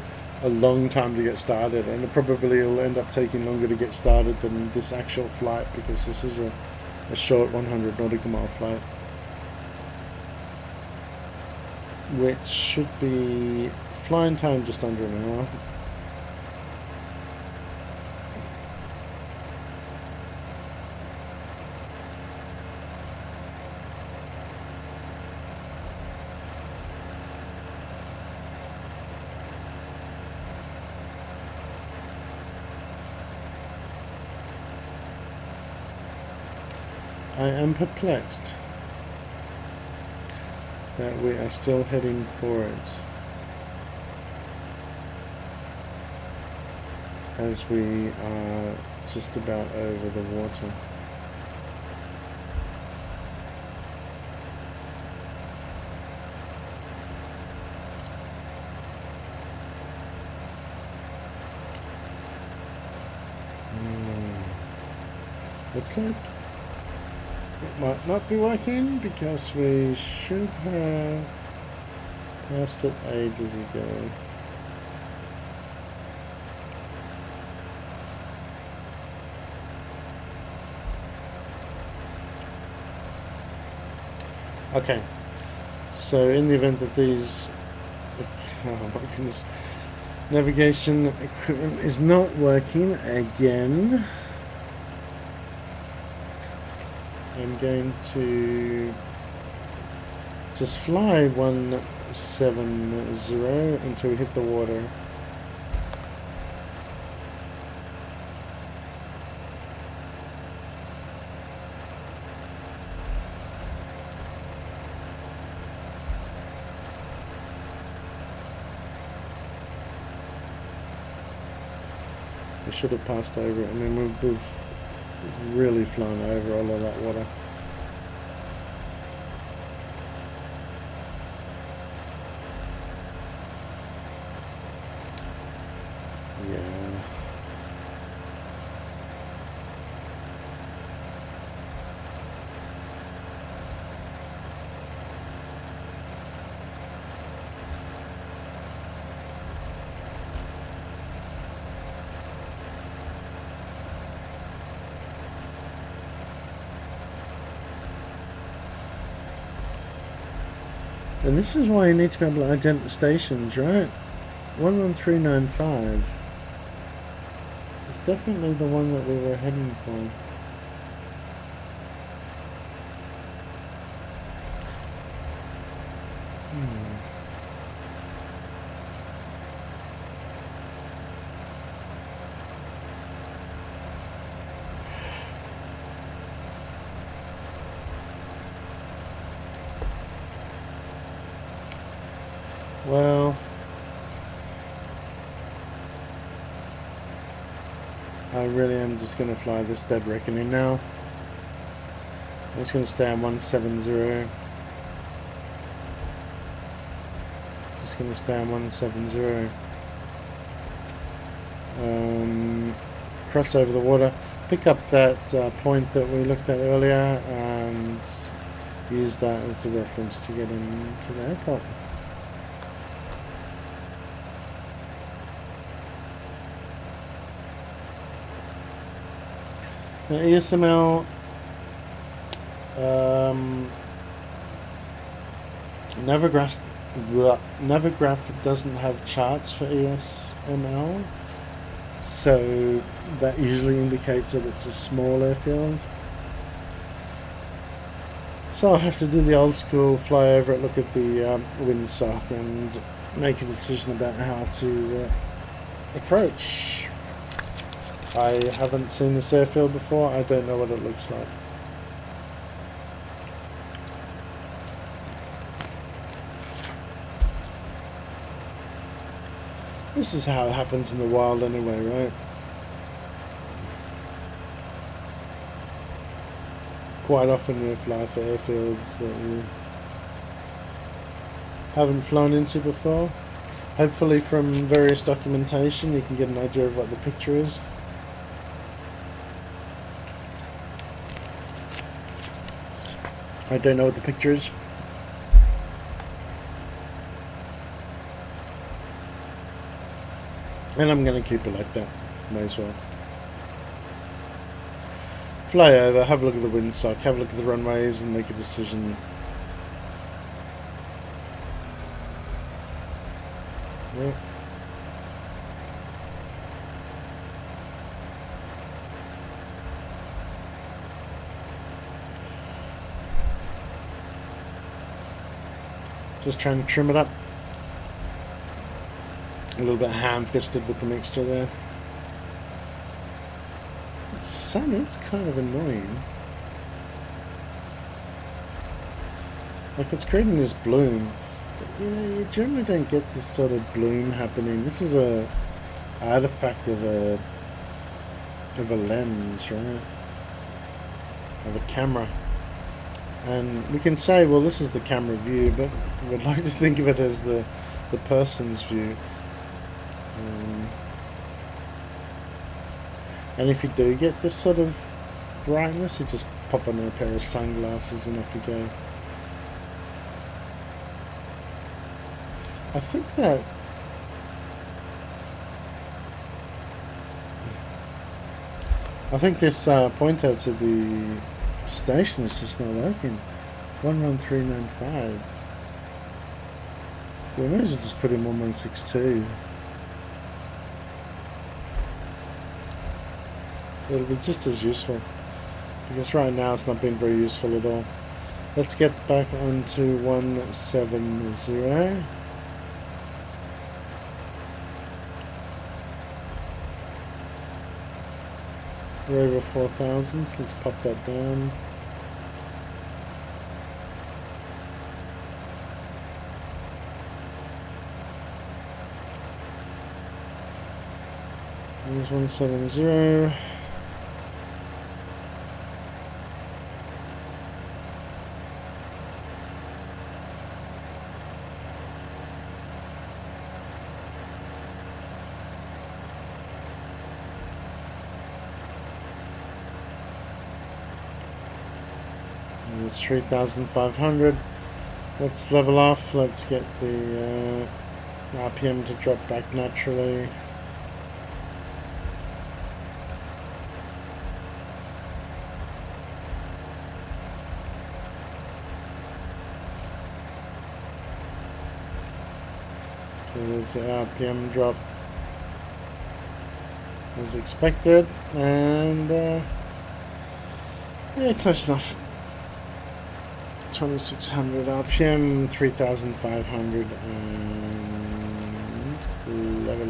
long time to get started, and it probably will end up taking longer to get started than this actual flight, because this is a short 100 nautical mile flight, which should be flying time just under an hour. I am perplexed that we are still heading forwards as we are just about over the water. Looks like it might not be working, because we should have passed it ages ago. Okay, so in the event that these, oh my goodness, navigation equipment is not working again, I'm going to just fly 170 until we hit the water. We should have passed over it. I mean, we've really flown over all of that water. Yeah. And this is why you need to be able to identify stations, right? 11395. It's definitely the one that we were heading for. Well, I really am just going to fly this dead reckoning now. I'm just going to stay on 170. Just going to stay on 170. cross over the water, pick up that point that we looked at earlier, and use that as the reference to get into the airport. Now, ESML Navigraph doesn't have charts for ESML, so that usually indicates that it's a small airfield. So I'll have to do the old school, fly over it, look at the windsock, and make a decision about how to approach. I haven't seen this airfield before, I don't know what it looks like. This is how it happens in the wild anyway, right? Quite often you fly for airfields that you haven't flown into before. Hopefully from various documentation you can get an idea of what the picture is. I don't know what the picture is. And I'm going to keep it like that. May as well. Fly over, have a look at the windsock, have a look at the runways, and make a decision. Yeah. Just trying to trim it up. A little bit ham-fisted with the mixture there. The sun is kind of annoying. Like, it's creating this bloom, but you generally don't get this sort of bloom happening. This is a artifact of a lens, right? Of a camera. And we can say, well, this is the camera view, but we'd like to think of it as the person's view. And if you do get this sort of brightness, you just pop on a pair of sunglasses and off you go. I think this pointer to the station is just not working. 11395. We may as well just put in 1162. It'll be just as useful, because right now it's not been very useful at all. Let's get back onto 170. We're over 4,000, so let's pop that down. There's 170. It's 3,500. Let's level off. Let's get the RPM to drop back naturally. Okay, there's the RPM drop as expected, and yeah, close enough. 2,600 RPM, 3,500, and level.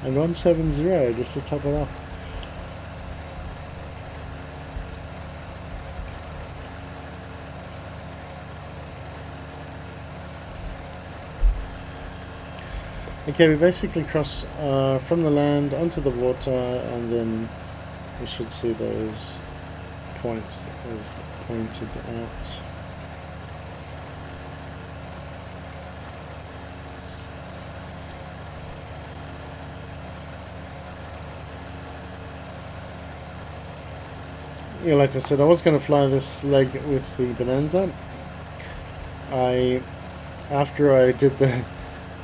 And 170 just to top it up. Okay, we basically cross from the land onto the water, and then we should see those points that we've pointed out. yeah, like I said, I was going to fly this leg with the Bonanza. After I did the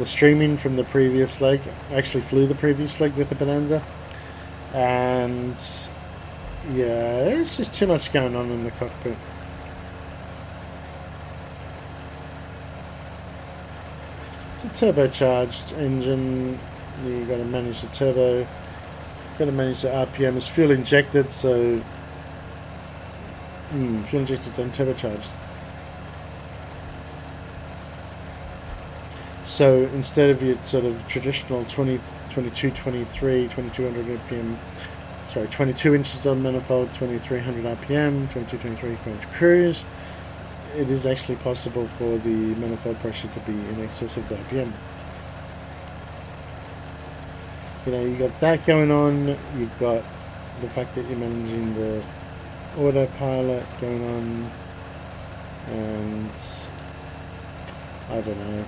streaming from the previous leg, I actually flew the previous leg with the Bonanza, and yeah, it's just too much going on in the cockpit. It's a turbocharged engine. You got to manage the turbo, got to manage the RPM. It's fuel injected, so fuel injected and turbocharged. So instead of your sort of traditional 2200 RPM, sorry, 22 inches on manifold, 2300 RPM, 23 cruise, it is actually possible for the manifold pressure to be in excess of the RPM. You know, you got that going on. You've got the fact that you're managing the autopilot going on, and I don't know.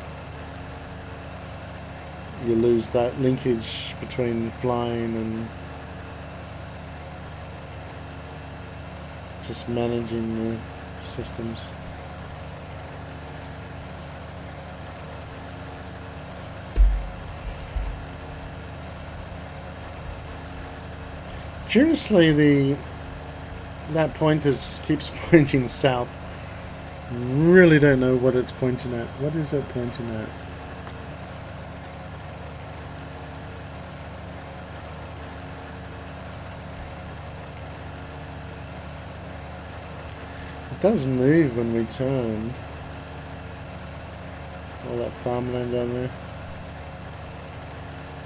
You lose that linkage between flying and just managing the systems. Curiously, that pointer just keeps pointing south. Really don't know what it's pointing at. What is it pointing at? It does move when we turn. All that farmland down there.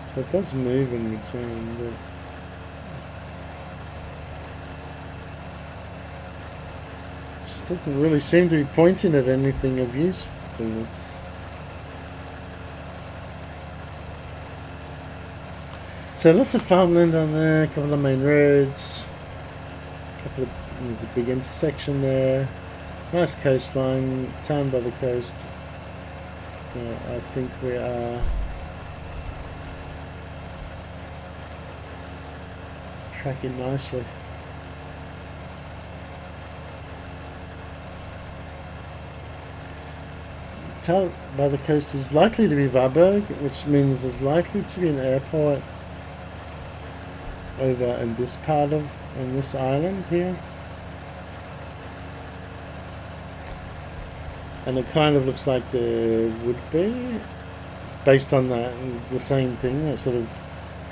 So it does move when we turn, but just doesn't really seem to be pointing at anything of usefulness. So lots of farmland on there, a couple of main roads, there's a big intersection there, nice coastline, town by the coast. I think we are tracking nicely. Town by the coast is likely to be Varberg, which means there's likely to be an airport over in this part of, in this island here. And it kind of looks like there would be, based on that, the same thing, that sort of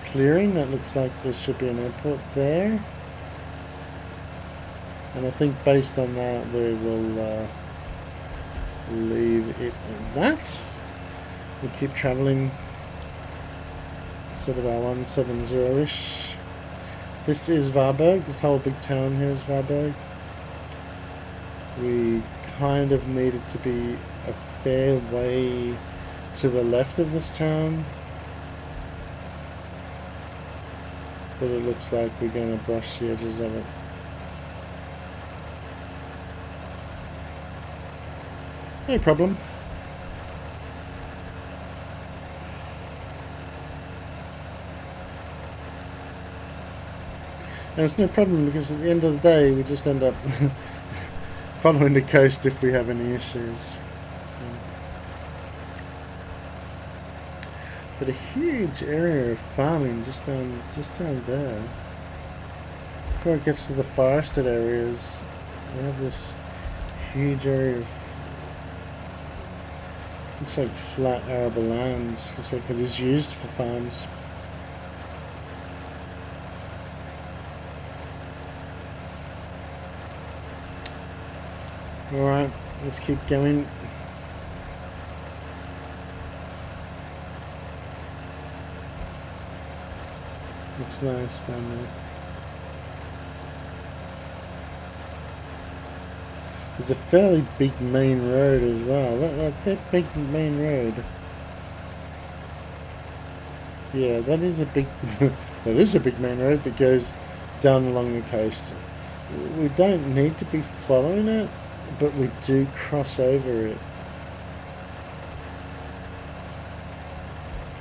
clearing, that looks like there should be an airport there. And I think based on that we will leave it at that. We keep travelling sort of our 170-ish. This is Varberg, this whole big town here is Varberg. We kind of need it to be a fair way to the left of this town, but it looks like we're going to brush the edges of it. No problem. And it's no problem because at the end of the day we just end up following the coast if we have any issues. But a huge area of farming just down there. Before it gets to the forested areas, we have this huge area of, looks like flat arable land. Looks like it is used for farms. Alright, let's keep going. Looks nice down there. There's a fairly big main road as well. That big main road. Yeah, that is a big that is a big main road that goes down along the coast. We don't need to be following it, but we do cross over it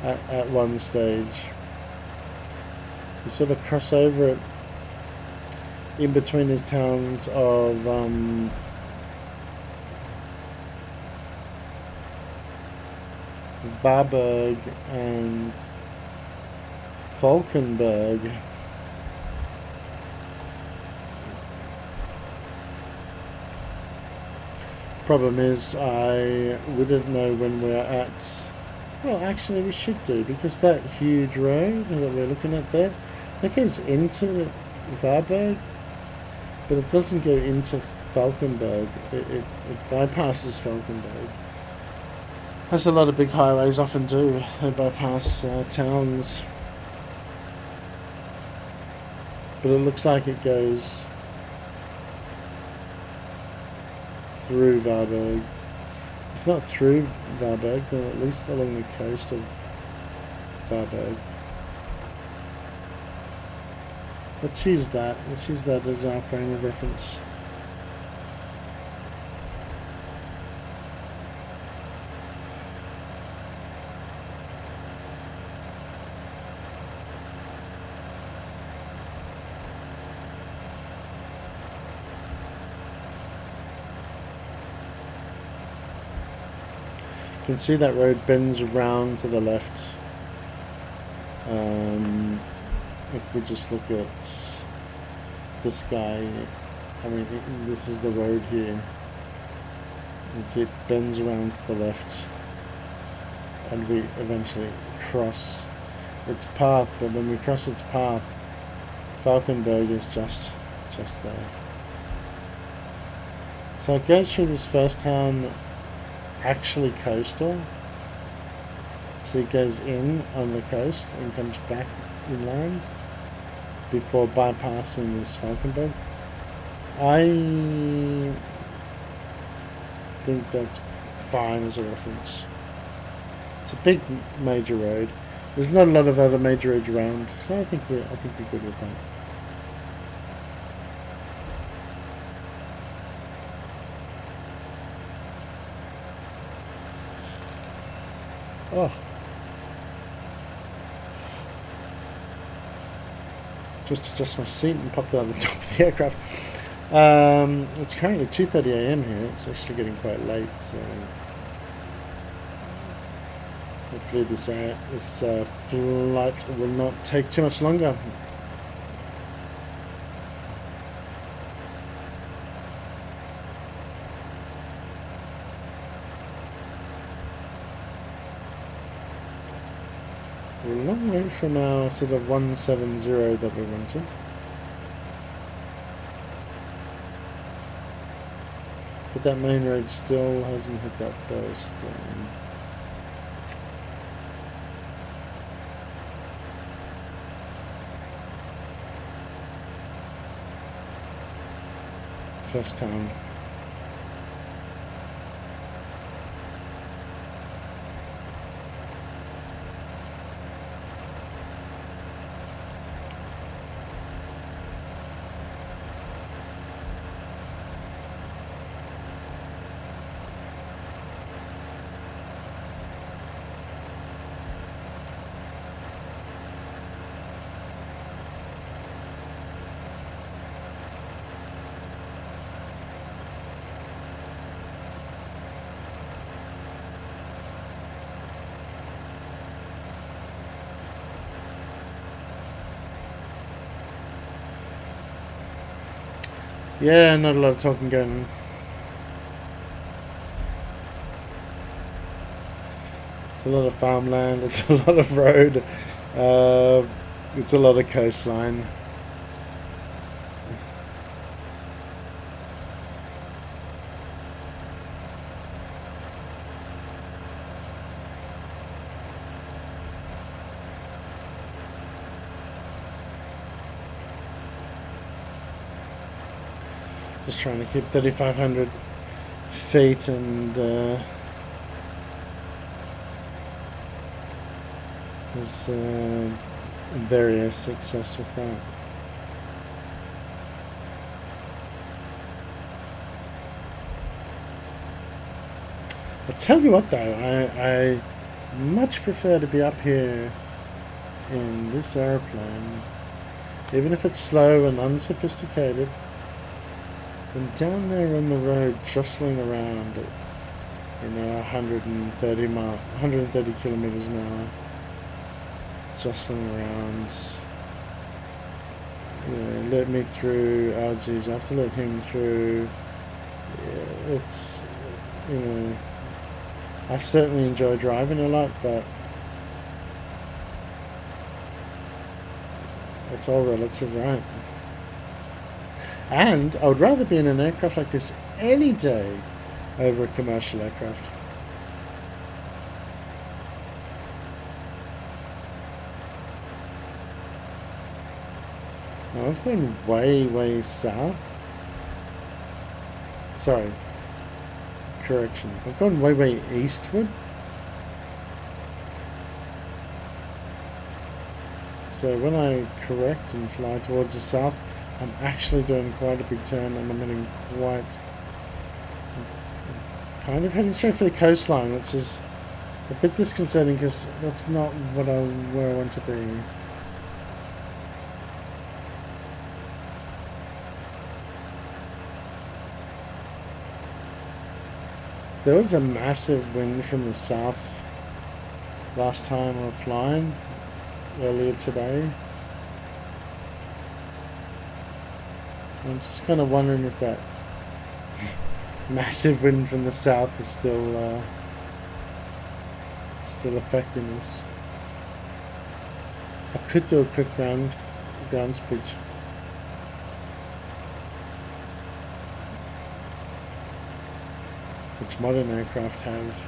at one stage. We sort of cross over it in between his towns of Warburg and Falkenberg. Problem is, I wouldn't know when we're at. Well, actually, we should do, because that huge road that we're looking at there, that goes into Warburg, but it doesn't go into Falkenberg. It bypasses Falkenberg. As a lot of big highways often do, they bypass towns. But it looks like it goes through Warburg. If not through Warburg, then at least along the coast of Warburg. Let's use that. Let's use that as our frame of reference. You can see that road bends around to the left. If we just look at this guy, I mean, this is the road here. You see it bends around to the left, and we eventually cross its path. But when we cross its path, Falkenberg is just there. So it goes through this first town, actually coastal. So it goes in on the coast and comes back inland before bypassing this Falkenberg. I think that's fine as a reference. It's a big major road. There's not a lot of other major roads around, so I think we're good with that. Oh. Just adjust my seat and popped out of the top of the aircraft. It's currently 2:30 a.m. here. It's actually getting quite late, so hopefully this flight will not take too much longer. We're a long way from our sort of 170 that we wanted. But that main road still hasn't hit that first. First town. Yeah, not a lot of talking going on. It's a lot of farmland, it's a lot of road, it's a lot of coastline. Just trying to keep 3,500 feet and there's various success with that. I'll tell you what though, I much prefer to be up here in this airplane even if it's slow and unsophisticated, then down there on the road, jostling around at, 130 kilometers an hour, jostling around. Let me through. Oh, geez, I have to let him through. Yeah, it's, I certainly enjoy driving a lot, but it's all relative, right? And I would rather be in an aircraft like this any day over a commercial aircraft. Now I've gone way, way south. Sorry. Correction. I've gone way, way eastward. So when I correct and fly towards the south, I'm actually doing quite a big turn, and I'm heading kind of heading straight for the coastline, which is a bit disconcerting because that's not where I want to be. There was a massive wind from the south last time I was flying, earlier today. I'm just kind of wondering if that massive wind from the south is still affecting us. I could do a quick ground speech. Which modern aircraft have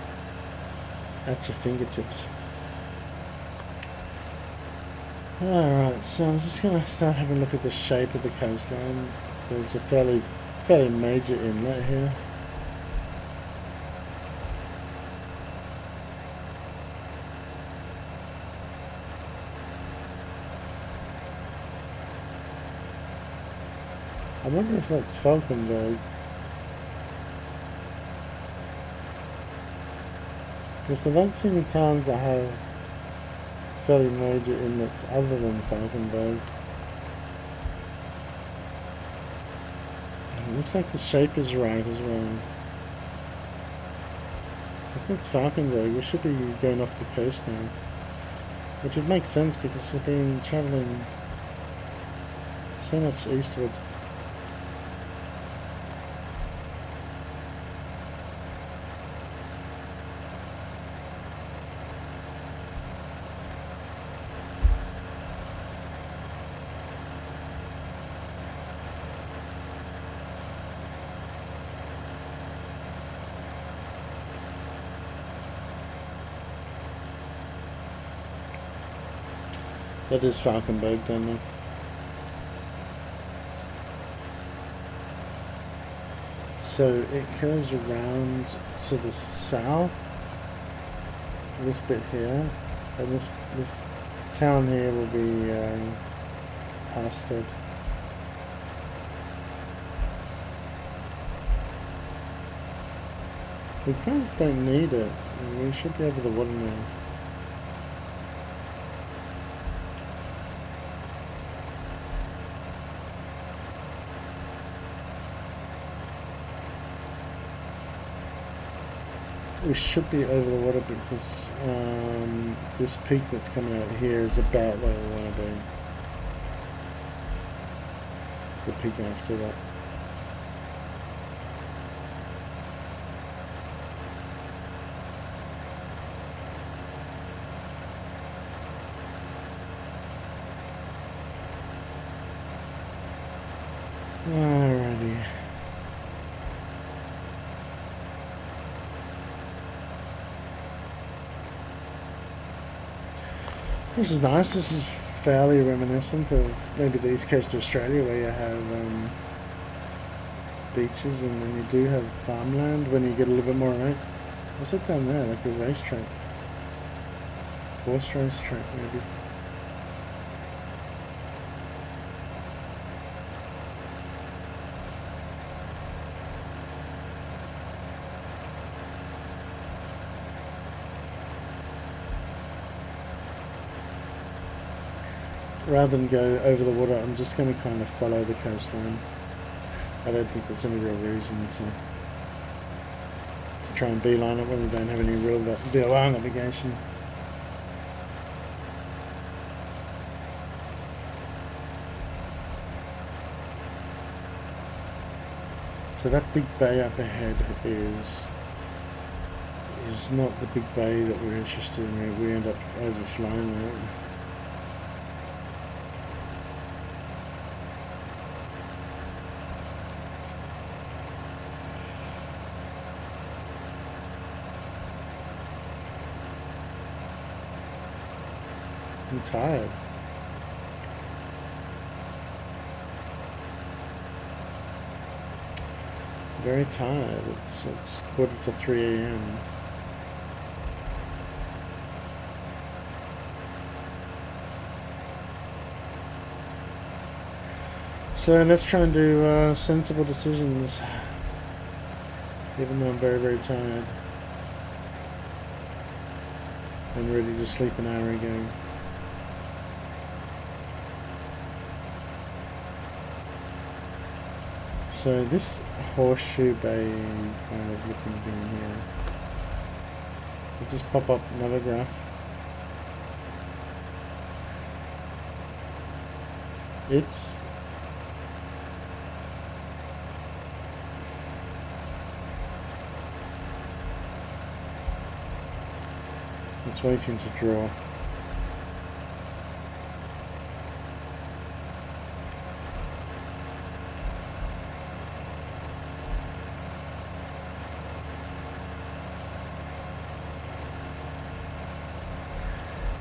at your fingertips. Alright, so I'm just going to start having a look at the shape of the coastline. There's a fairly major inlet here. I wonder if that's Falkenberg. Because I don't see any towns that have fairly major inlets other than Falkenberg. It looks like the shape is right as well. So if that's Falkenberg, we should be going off the coast now. Which would make sense because we've been travelling so much eastward. That is Falkenberg down there. So it curves around to the south, this bit here, and this town here will be Hastead. We kind of don't need it. We should be over the water now. We should be over the water because this peak that's coming out here is about where we want to be. The peak after that. Alrighty. This is nice. This is fairly reminiscent of maybe the east coast of Australia, where you have beaches and then you do have farmland when you get a little bit more remote. What's that down there? Like a racetrack? Horse race track, maybe. rather than go over the water, I'm just going to kind of follow the coastline. I don't think there's any real reason to try and beeline it when we don't have any real VFR navigation. So that big bay up ahead is not the big bay that we're interested in. We end up overflying that. I'm tired. Very tired. It's 2:45 a.m. So let's try and do sensible decisions, even though I'm very, very tired. I'm ready to sleep an hour ago. So this horseshoe bay kind of looking thing here, we'll just pop up another graph. It's waiting to draw.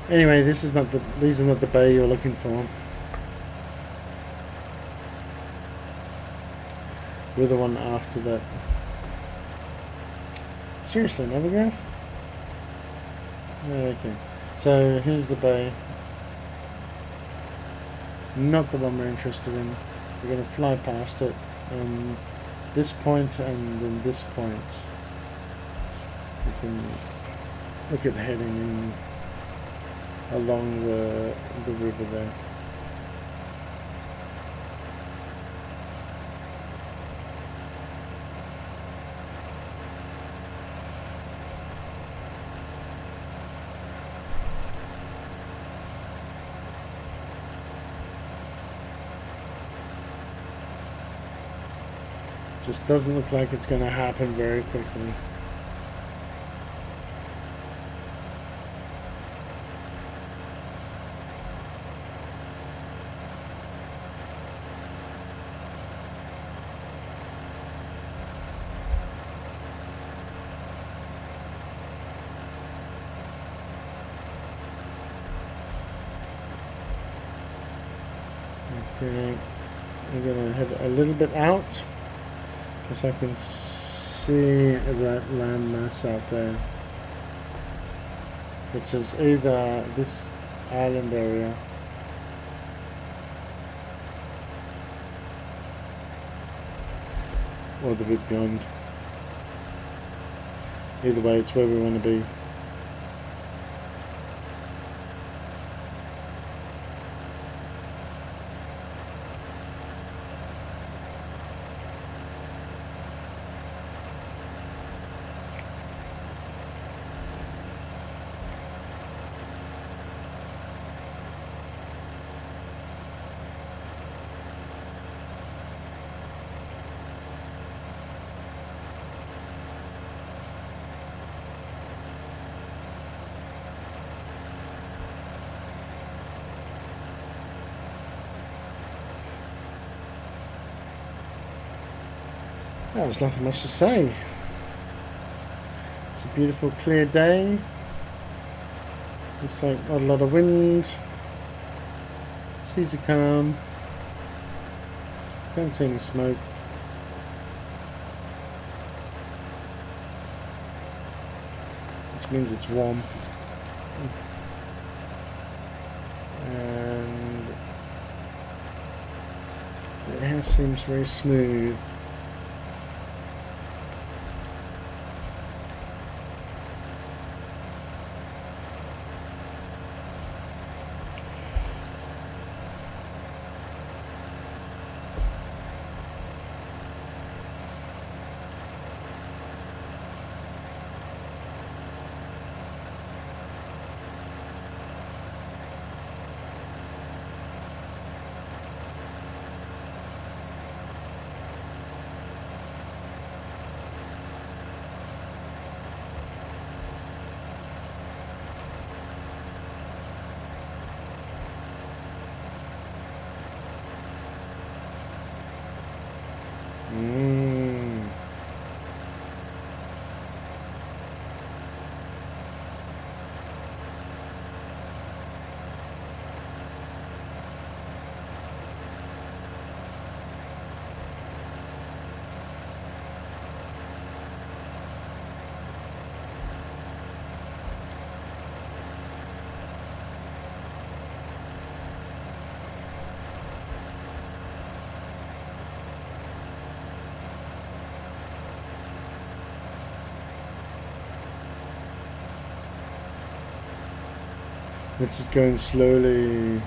Anyway, these are not the bay you're looking for. We're the one after that. Seriously, another graph? Okay, so here's the bay. Not the one we're interested in. We're going to fly past it, and this point, and then this point. We can look at heading in along the river there. Just doesn't look like it's going to happen very quickly. Okay, I'm going to head a little bit out, because I can see that landmass out there, which is either this island area or the bit beyond. Either way, it's where we want to be. Well, there's nothing much to say. It's a beautiful clear day. Looks like not a lot of wind. Seas are calm. Can't see any smoke. Which means it's warm. And the air seems very smooth. This is going slowly.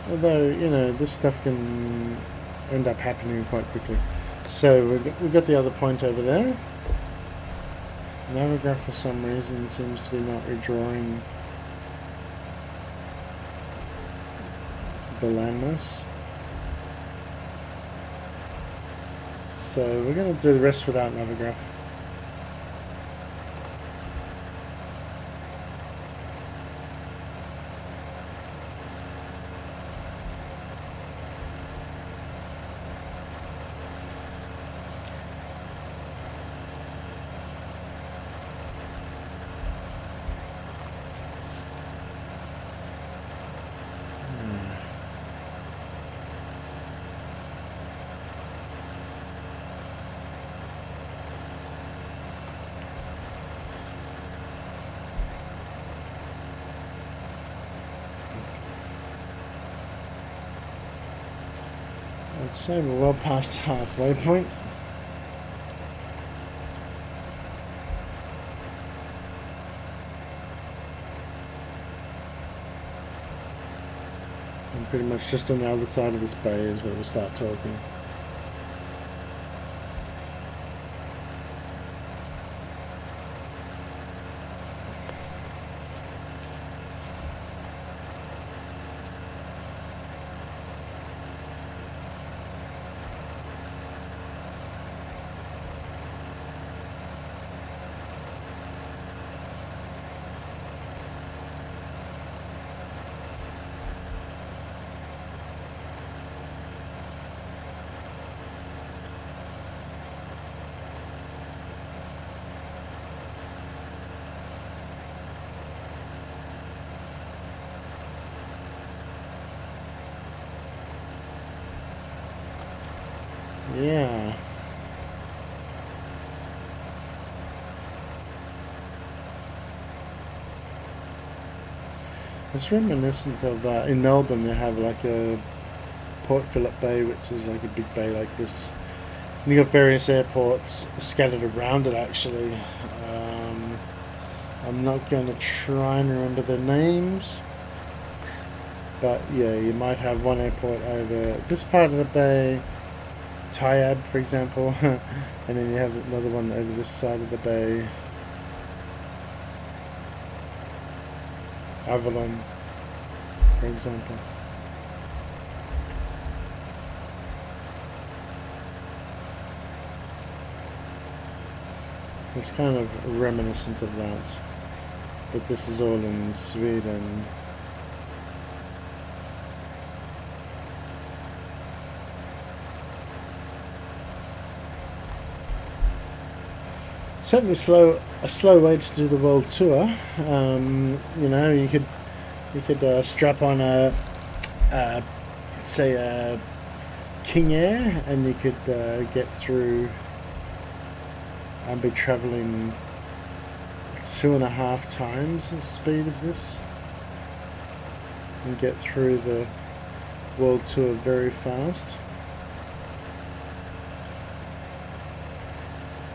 Although, you know, this stuff can end up happening quite quickly. So we've got the other point over there. Navigaph for some reason seems to be not redrawing the landmass. So we're going to do the rest without Navigaph. I'd say we're well past halfway point. And pretty much just on the other side of this bay is where we'll start talking. Yeah. It's reminiscent of, in Melbourne you have like a Port Phillip Bay, which is like a big bay like this. And you got various airports scattered around it actually. I'm not going to try and remember the names. But yeah, you might have one airport over this part of the bay, Tayab for example, and then you have another one over this side of the bay, Avalon for example. It's kind of reminiscent of that, but this is all in Sweden. Certainly a slow way to do the world tour. You know, you could strap on say a King Air, and you could get through and be travelling 2.5 times the speed of this, and get through the world tour very fast.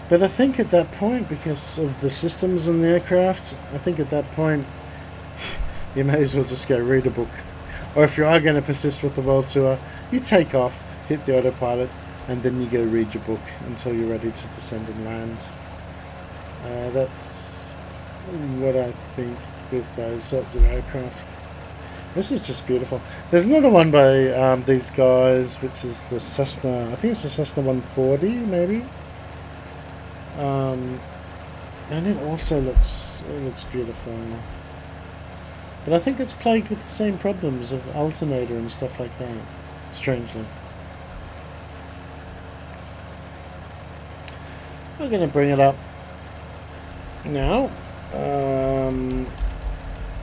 But I think at that point, because of the systems on the aircraft, I think at that point you may as well just go read a book. Or if you are going to persist with the world tour, you take off, hit the autopilot, and then you go read your book until you're ready to descend and land. That's what I think with those sorts of aircraft. This is just beautiful. There's another one by these guys, which is the Cessna, I think it's the Cessna 140 maybe. And it also looks beautiful, but I think it's plagued with the same problems of alternator and stuff like that, strangely. We're going to bring it up now.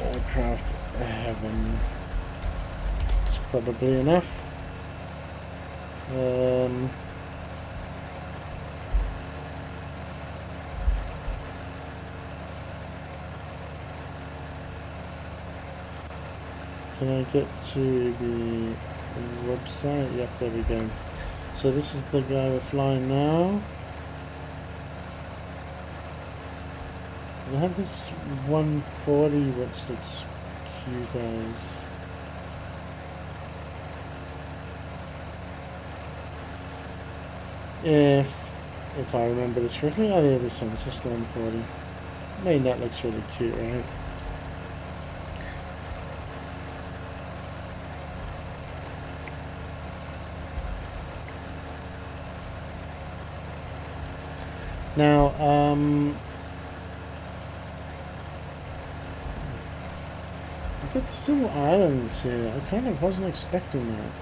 Aircraft heaven. It's probably enough. Can I get to the website? Yep, there we go. So this is the guy we're flying now. I have this 140 which looks cute as. If I remember this correctly, oh yeah, this one's just the 140. I mean, that looks really cute, right? Now, I've got these little islands here. I kind of wasn't expecting that.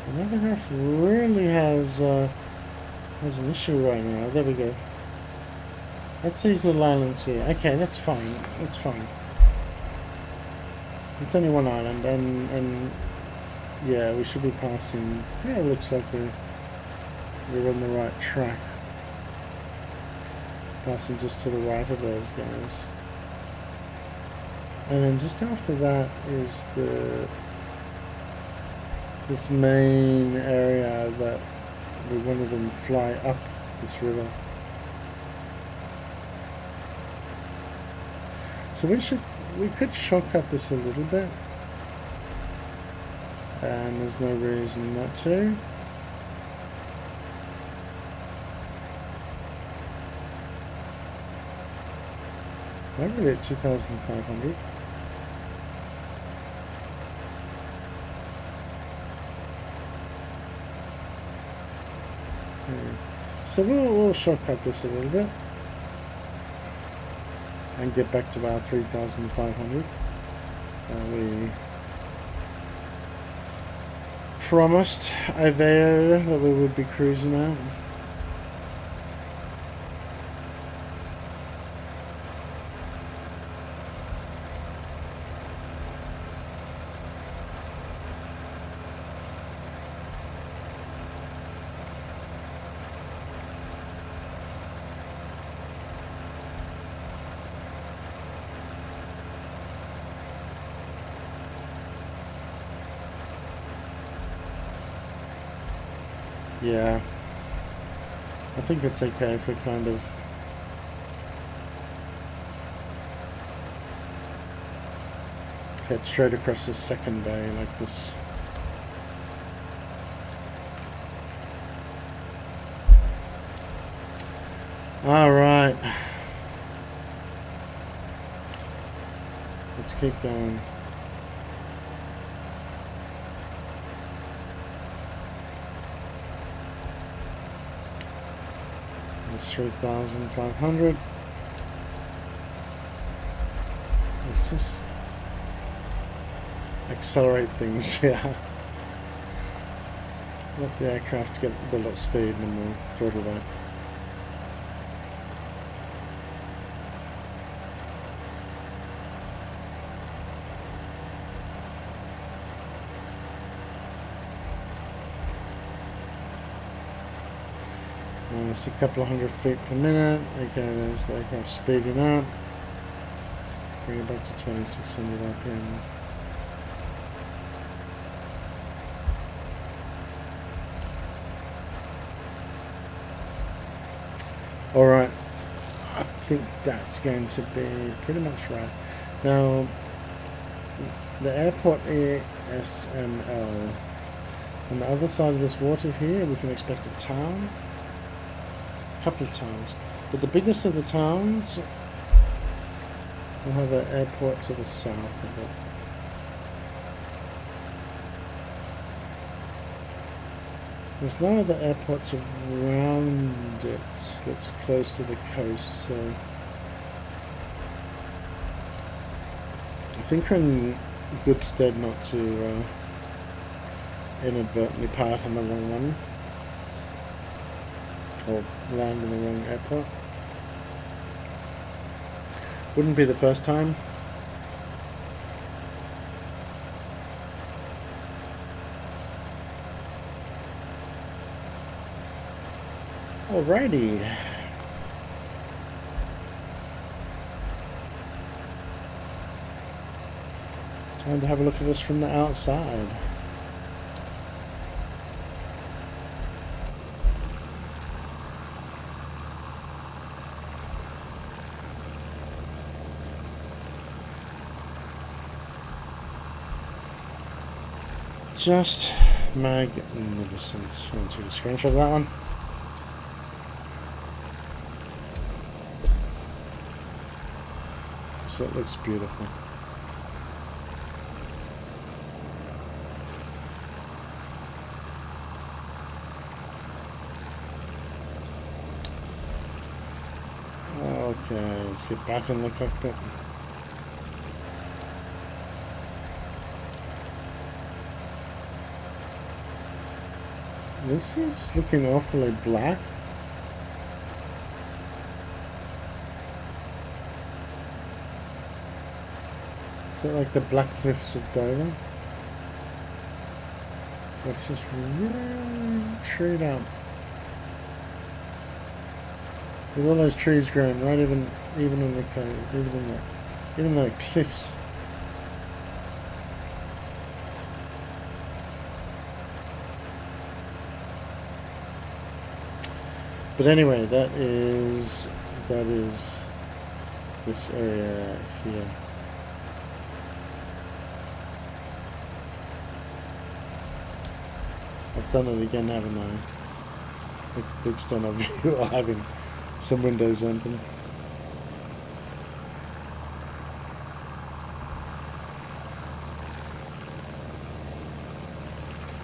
Another graph really has an issue right now. There we go. That's these little islands here. Okay, that's fine. That's fine. It's only one island, and yeah, we should be passing. Yeah, it looks like we're on the right track. Passing just to the right of those guys. And then just after that is this main area that we wanted them to fly up this river. So we could shortcut this a little bit. And there's no reason not to. Maybe at 2,500. So we'll shortcut this a little bit and get back to about 3,500. We promised IVAO that we would be cruising out. Yeah, I think it's okay if we kind of head straight across the second bay like this. All right, let's keep going. It's 3,500. Let's just accelerate things here. Let the aircraft build up speed and then we'll throttle back. It's a couple of 100 feet per minute. Okay, there's the aircraft speeding up. Bring it back to 2,600 RPM. Alright, I think that's going to be pretty much right. Now, the airport ESML. On the other side of this water here, we can expect a town. Couple of towns, but the biggest of the towns will have an airport to the south of it. There's no other airports around it that's close to the coast, so I think we're in good stead not to inadvertently park on the wrong one or land in the wrong airport. Wouldn't be the first time. Alrighty. Time to have a look at this from the outside. Just magnificent. I'm going to take a screenshot of that one. So it looks beautiful. Okay, let's get back in the cockpit. This is looking awfully black. Is it like the Black Cliffs of Dover? It's just really treed out. With all those trees growing, right? Even in the cove, even the cliffs. But anyway, that is this area here. I've done it again, haven't I? With the external view or having some windows open.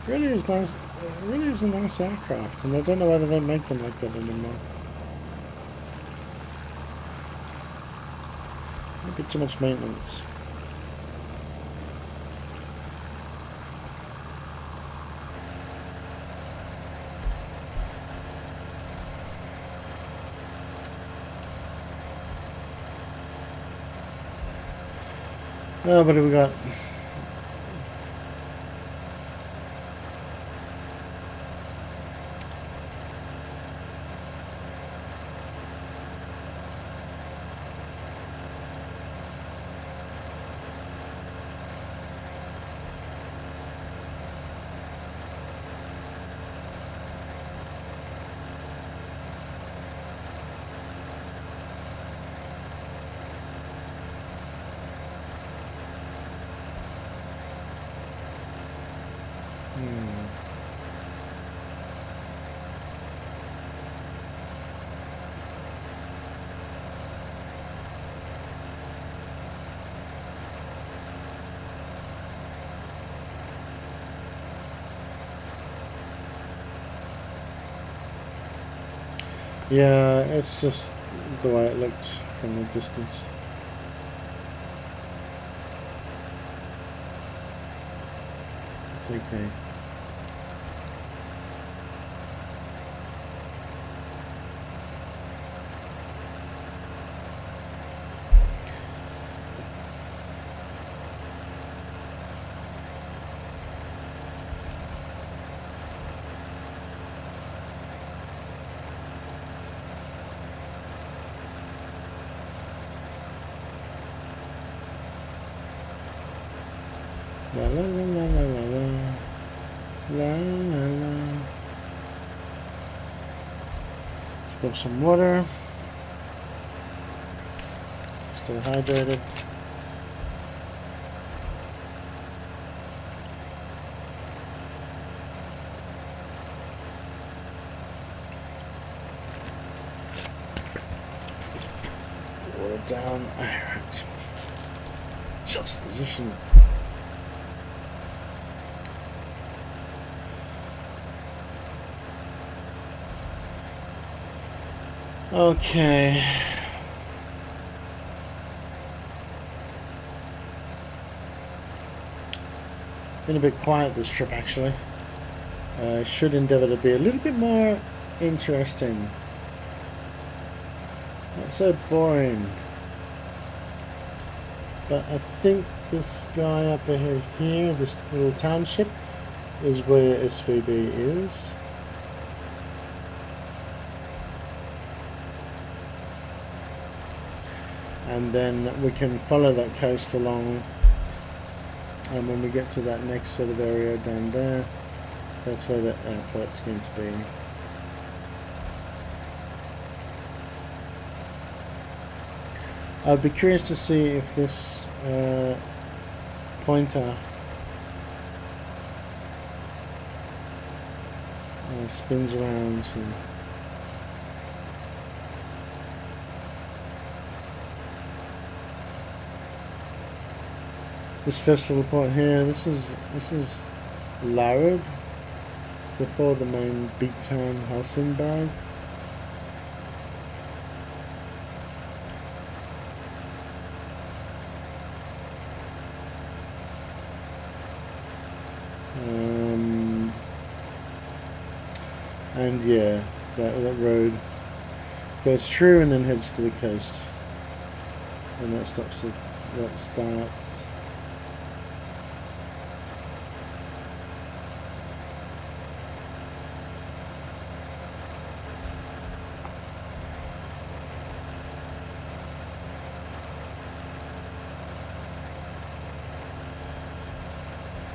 Really is nice. It really is a nice aircraft, and I don't know why they don't make them like that anymore. Maybe too much maintenance. Oh, what do we got? Yeah, it's just the way it looked from the distance. It's okay. La la la la la la la la la. Let's grab some water. Stay hydrated. Water down. Alright. Just position. Okay. Been a bit quiet this trip, actually. should endeavour to be a little bit more interesting. Not so boring. But I think this guy up ahead here, this little township, is where SVD is. And then we can follow that coast along, and when we get to that next sort of area down there, that's where the airport's going to be. I'd be curious to see if this pointer spins around to this first little point here. This is Larod, before the main big town Helsingborg. And yeah, that road goes through and then heads to the coast, and that stops. That starts.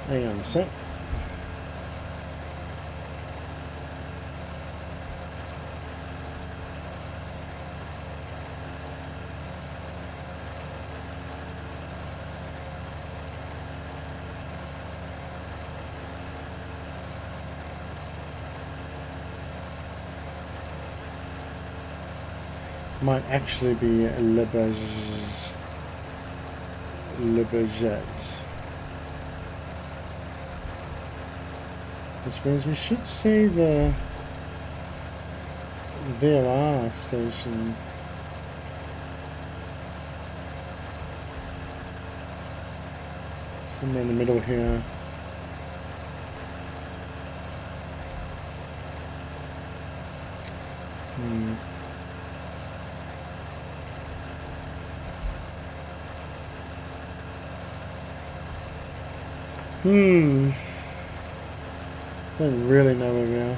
Hang on a sec. Might actually be Le Bourget. Which means we should see the VFR station. Somewhere in the middle here. Don't really know where we are,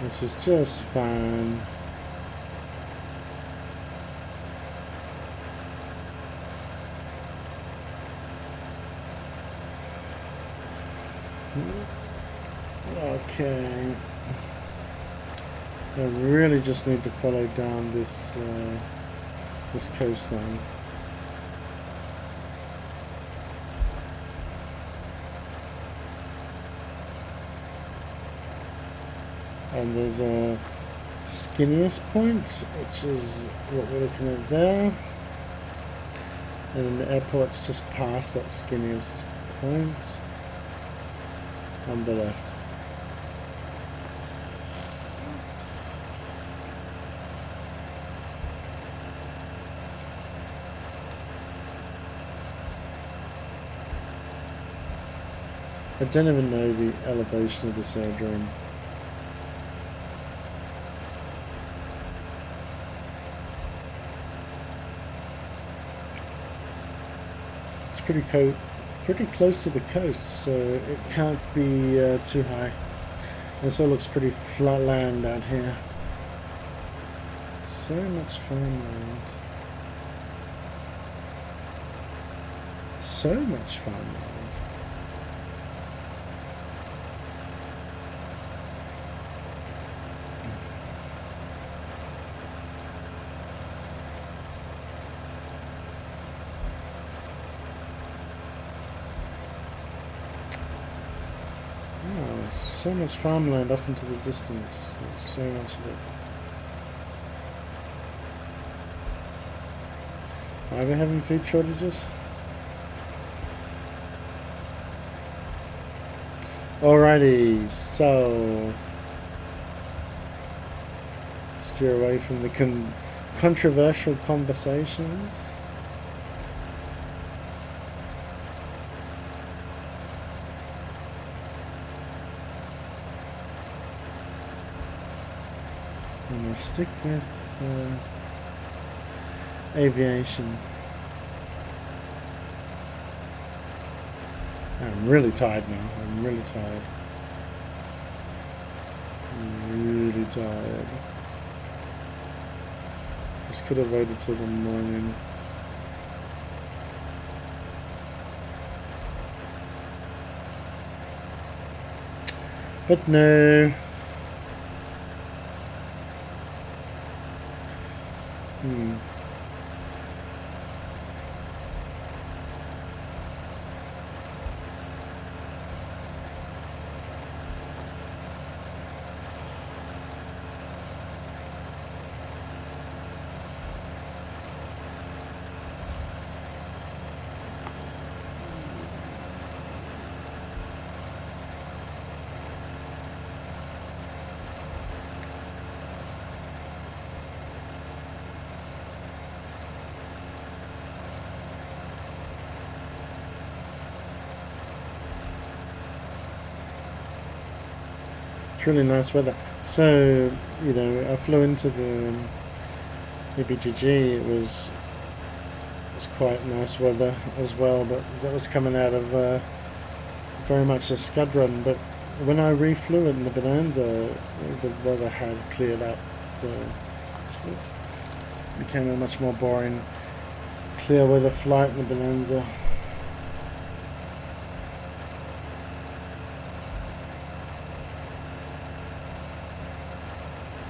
which is just fine. Okay, I really just need to follow down this this coastline. And there's a skinniest point, which is what we're looking at there. And the airport's just past that skinniest point on the left. I don't even know the elevation of this aerodrome. Pretty close to the coast, so it can't be too high. This all looks pretty flat land out here. So much farmland. So much farmland. So much farmland off into the distance. There's so much of it. Are we having food shortages? Alrighty, so steer away from the controversial conversations. And we'll stick with aviation. I'm really tired now. I'm really tired. Really tired. Just could have waited till the morning. But no. Really nice weather. So, you know, I flew into the ESGG. It was quite nice weather as well, but that was coming out of very much a scud run. But when I reflew it in the Bonanza, the weather had cleared up, so it became a much more boring clear weather flight in the Bonanza.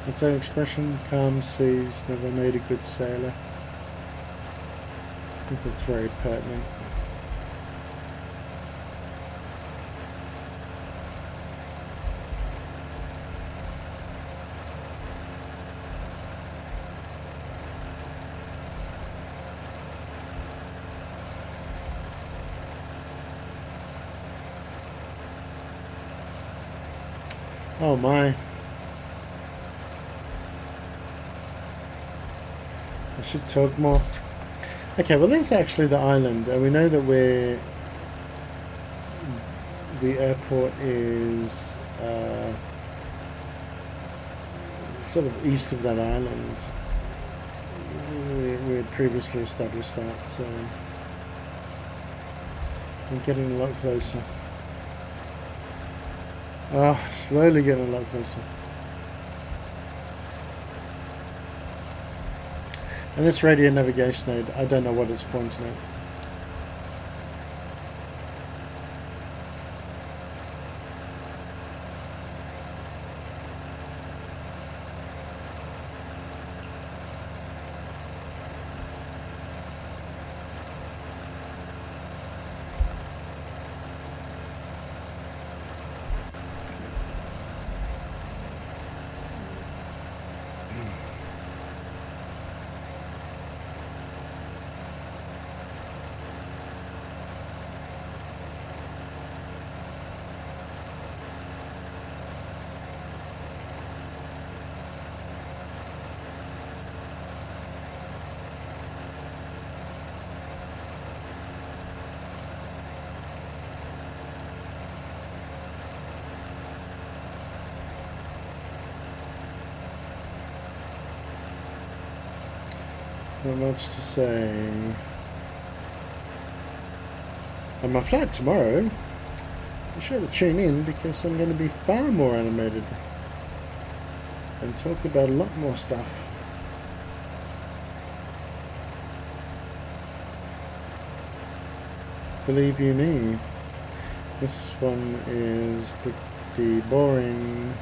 What's that expression? Calm seas never made a good sailor. I think that's very pertinent. Oh my. I should talk more. Okay, well there's actually the island, and we know that the airport is sort of east of that island. We had previously established that, so we're getting a lot closer. Slowly getting a lot closer. And this radio navigation aid, I don't know what it's pointing at. Not much to say. On my flight tomorrow, be sure to tune in because I'm going to be far more animated and talk about a lot more stuff. Believe you me, this one is pretty boring.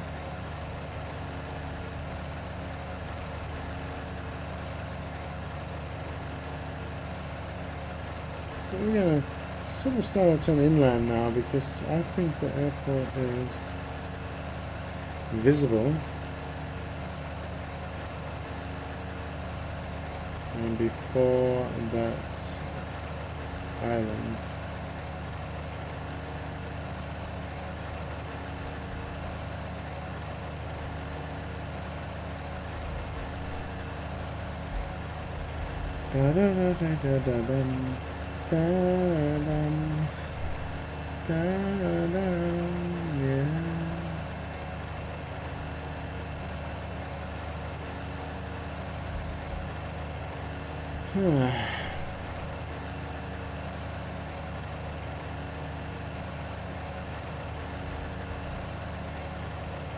We're going to sort of start out on inland now because I think the airport is visible. And before that island. Da-da-da-da-da-da-dum. Da-dum, da-dum, yeah. I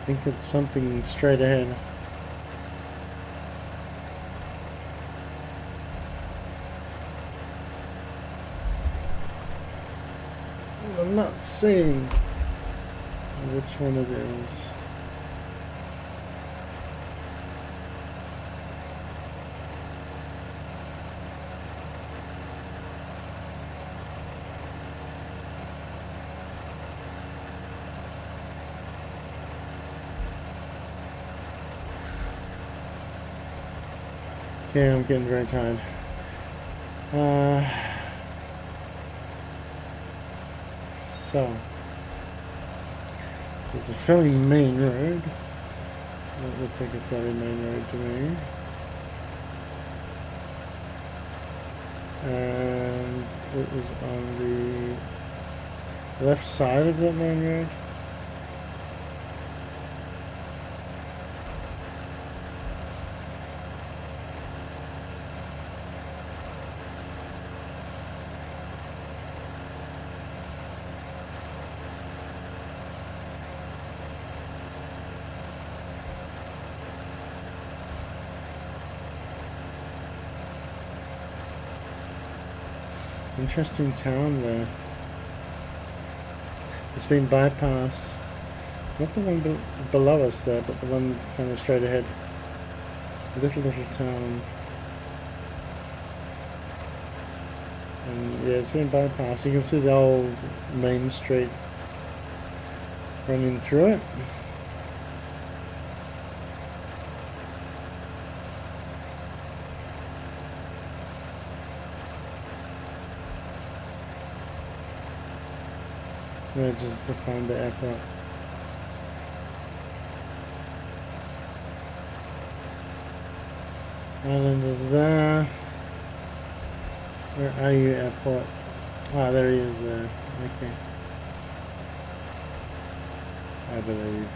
think it's something straight ahead. I'm not seeing which one it is. Okay, I'm getting very tired. So, there's a fairly main road. That looks like a fairly main road to me. And it is on the left side of that main road. Interesting town there. It's been bypassed. Not the one below us there, but the one kind of straight ahead. A little town. And yeah, it's been bypassed. You can see the old main street running through it. No, just to find the airport. Island is there. Where are you, airport? Ah, there he is there. Okay. I believe.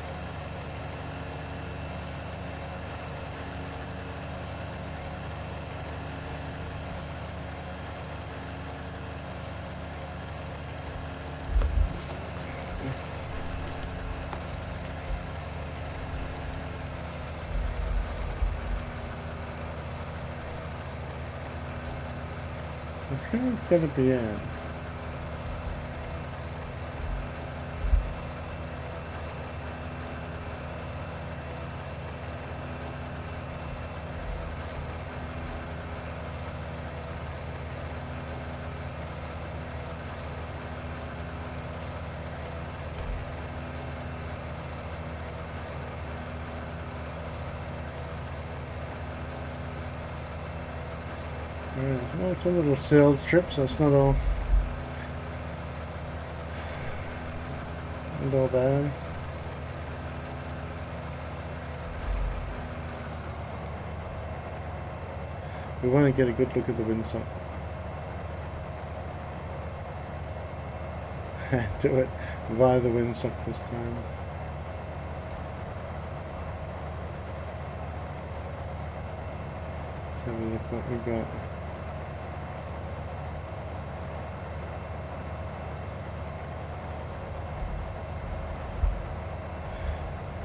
It's kind of gonna be it. Well, it's a little sales trip, so it's not all bad. We want to get a good look at the windsock. Do it via the windsock this time. Let's have a look what we got.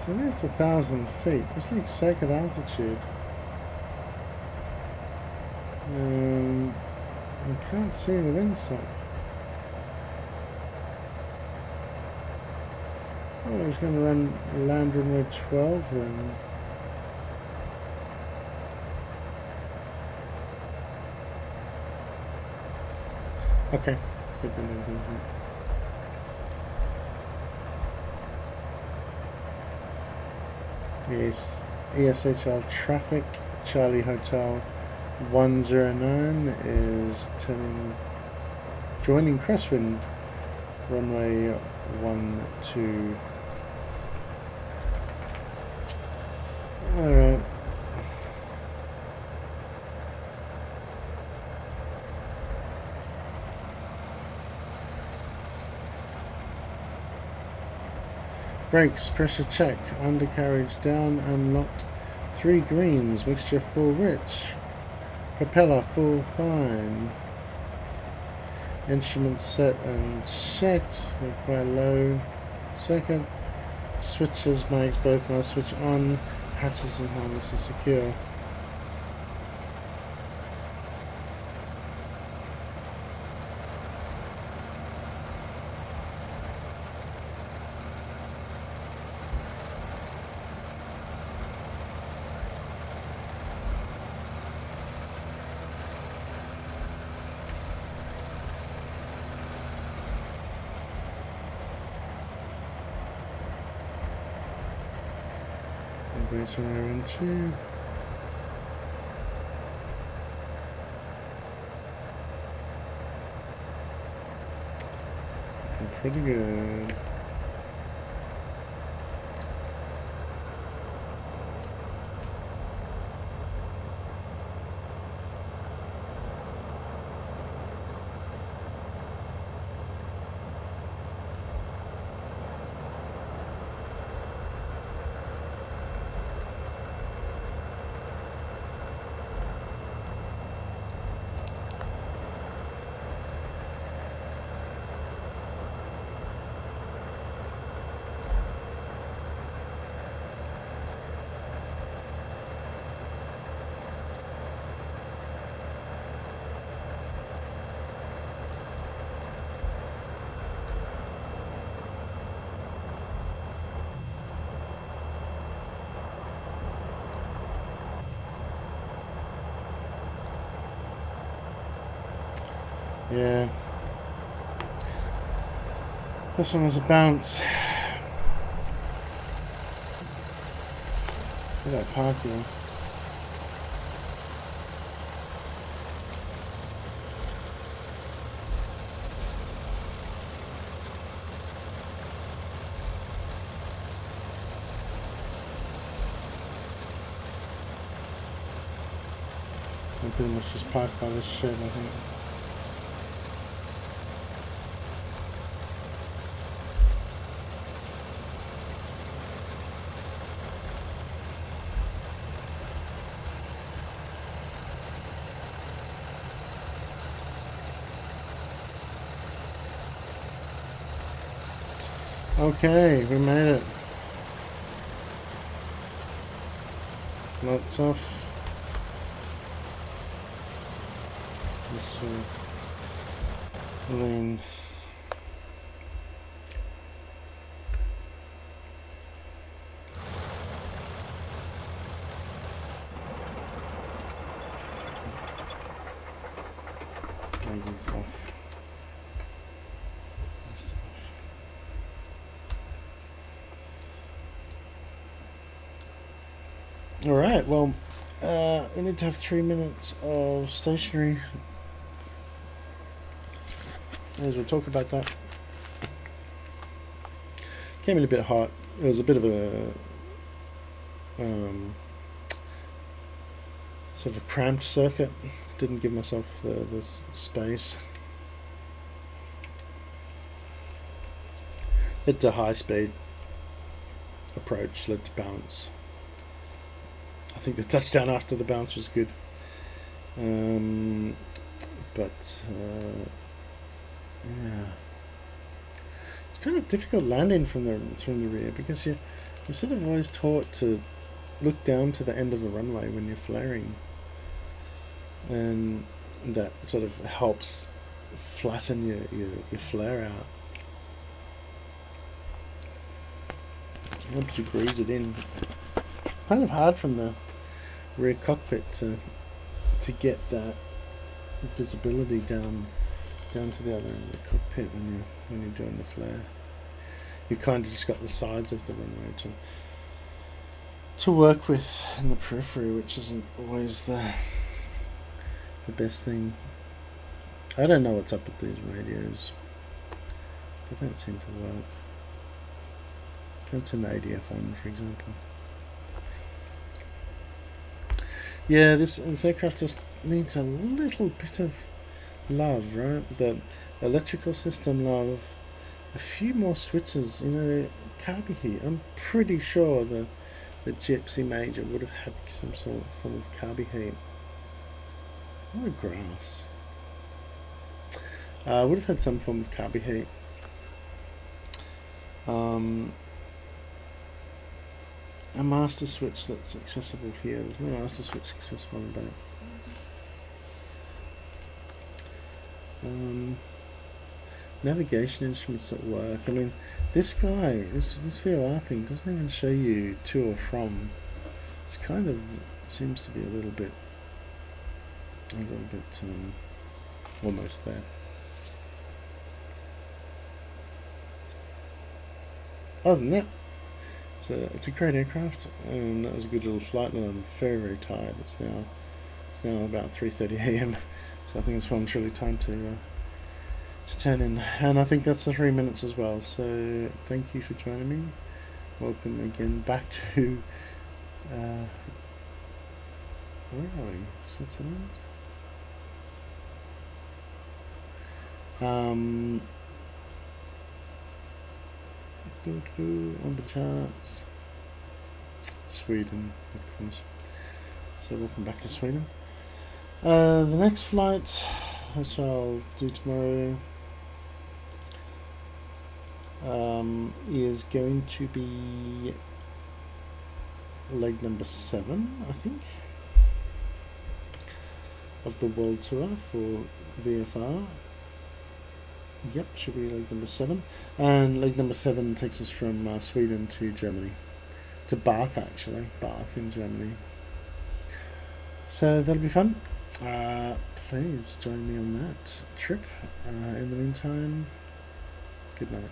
So there's 1,000 feet. This looks sacred altitude. I can't see the windsock. Oh, I was going to land runway 12 then. Okay, let's get into it. Yes, ESHL traffic, Charlie Hotel 109 is joining crosswind, runway 12. Alright. Brakes, pressure check, undercarriage down, unlocked, 3 greens, mixture full rich. Propeller full fine. Instruments set and checked. Require low circuit. Switches, mags, both must switch on. Hatches and harnesses secure. Base runner into. Looking pretty good. Yeah. This one has a bounce. Look at that parking. I'm pretty much just parked by this shed, I think. Okay, we made it. Lights off. Let's see. Lean. Ladies off. Alright, well, we need to have 3 minutes of stationary as we'll talk about that. Came in a bit hot. It was a bit of a sort of a cramped circuit. Didn't give myself the space. Led to high speed approach, led to bounce. I think the touchdown after the bounce was good, but yeah, it's kind of difficult landing from the rear because you're sort of always taught to look down to the end of a runway when you're flaring, and that sort of helps flatten your flare out. Helps you grease it in. Kind of hard from the rear cockpit to get that visibility down to the other end of the cockpit when you're doing the flare. You kind of just got the sides of the runway to work with in the periphery, which isn't always the best thing. I don't know what's up with these radios. They don't seem to work. Can't turn the ADF on, for example. Yeah, this aircraft just needs a little bit of love, right? The electrical system love, a few more switches, carby heat. I'm pretty sure the Gypsy Major would have had some sort of form of carby heat. What a grass. Would have had some form of carby heat. A master switch that's accessible here. There's no master switch accessible on the boat. Navigation instruments at work. I mean, this guy, this VFR thing doesn't even show you to or from. It's kind of seems to be a little bit almost there. Other than that, it's a great aircraft, and that was a good little flight. And I'm very tired. It's now about 3:30 a.m. So I think it's when truly time to turn in. And I think that's the 3 minutes as well. So thank you for joining me. Welcome again back to where are we? Switzerland. On the charts, Sweden, of course. So welcome back to Sweden. The next flight, which I'll do tomorrow, is going to be leg number 7, I think, of the world tour for VFR. Yep, should be leg number 7. And leg number 7 takes us from Sweden to Germany. To Bath, actually. Bath in Germany. So that'll be fun. Please join me on that trip. In the meantime, good night.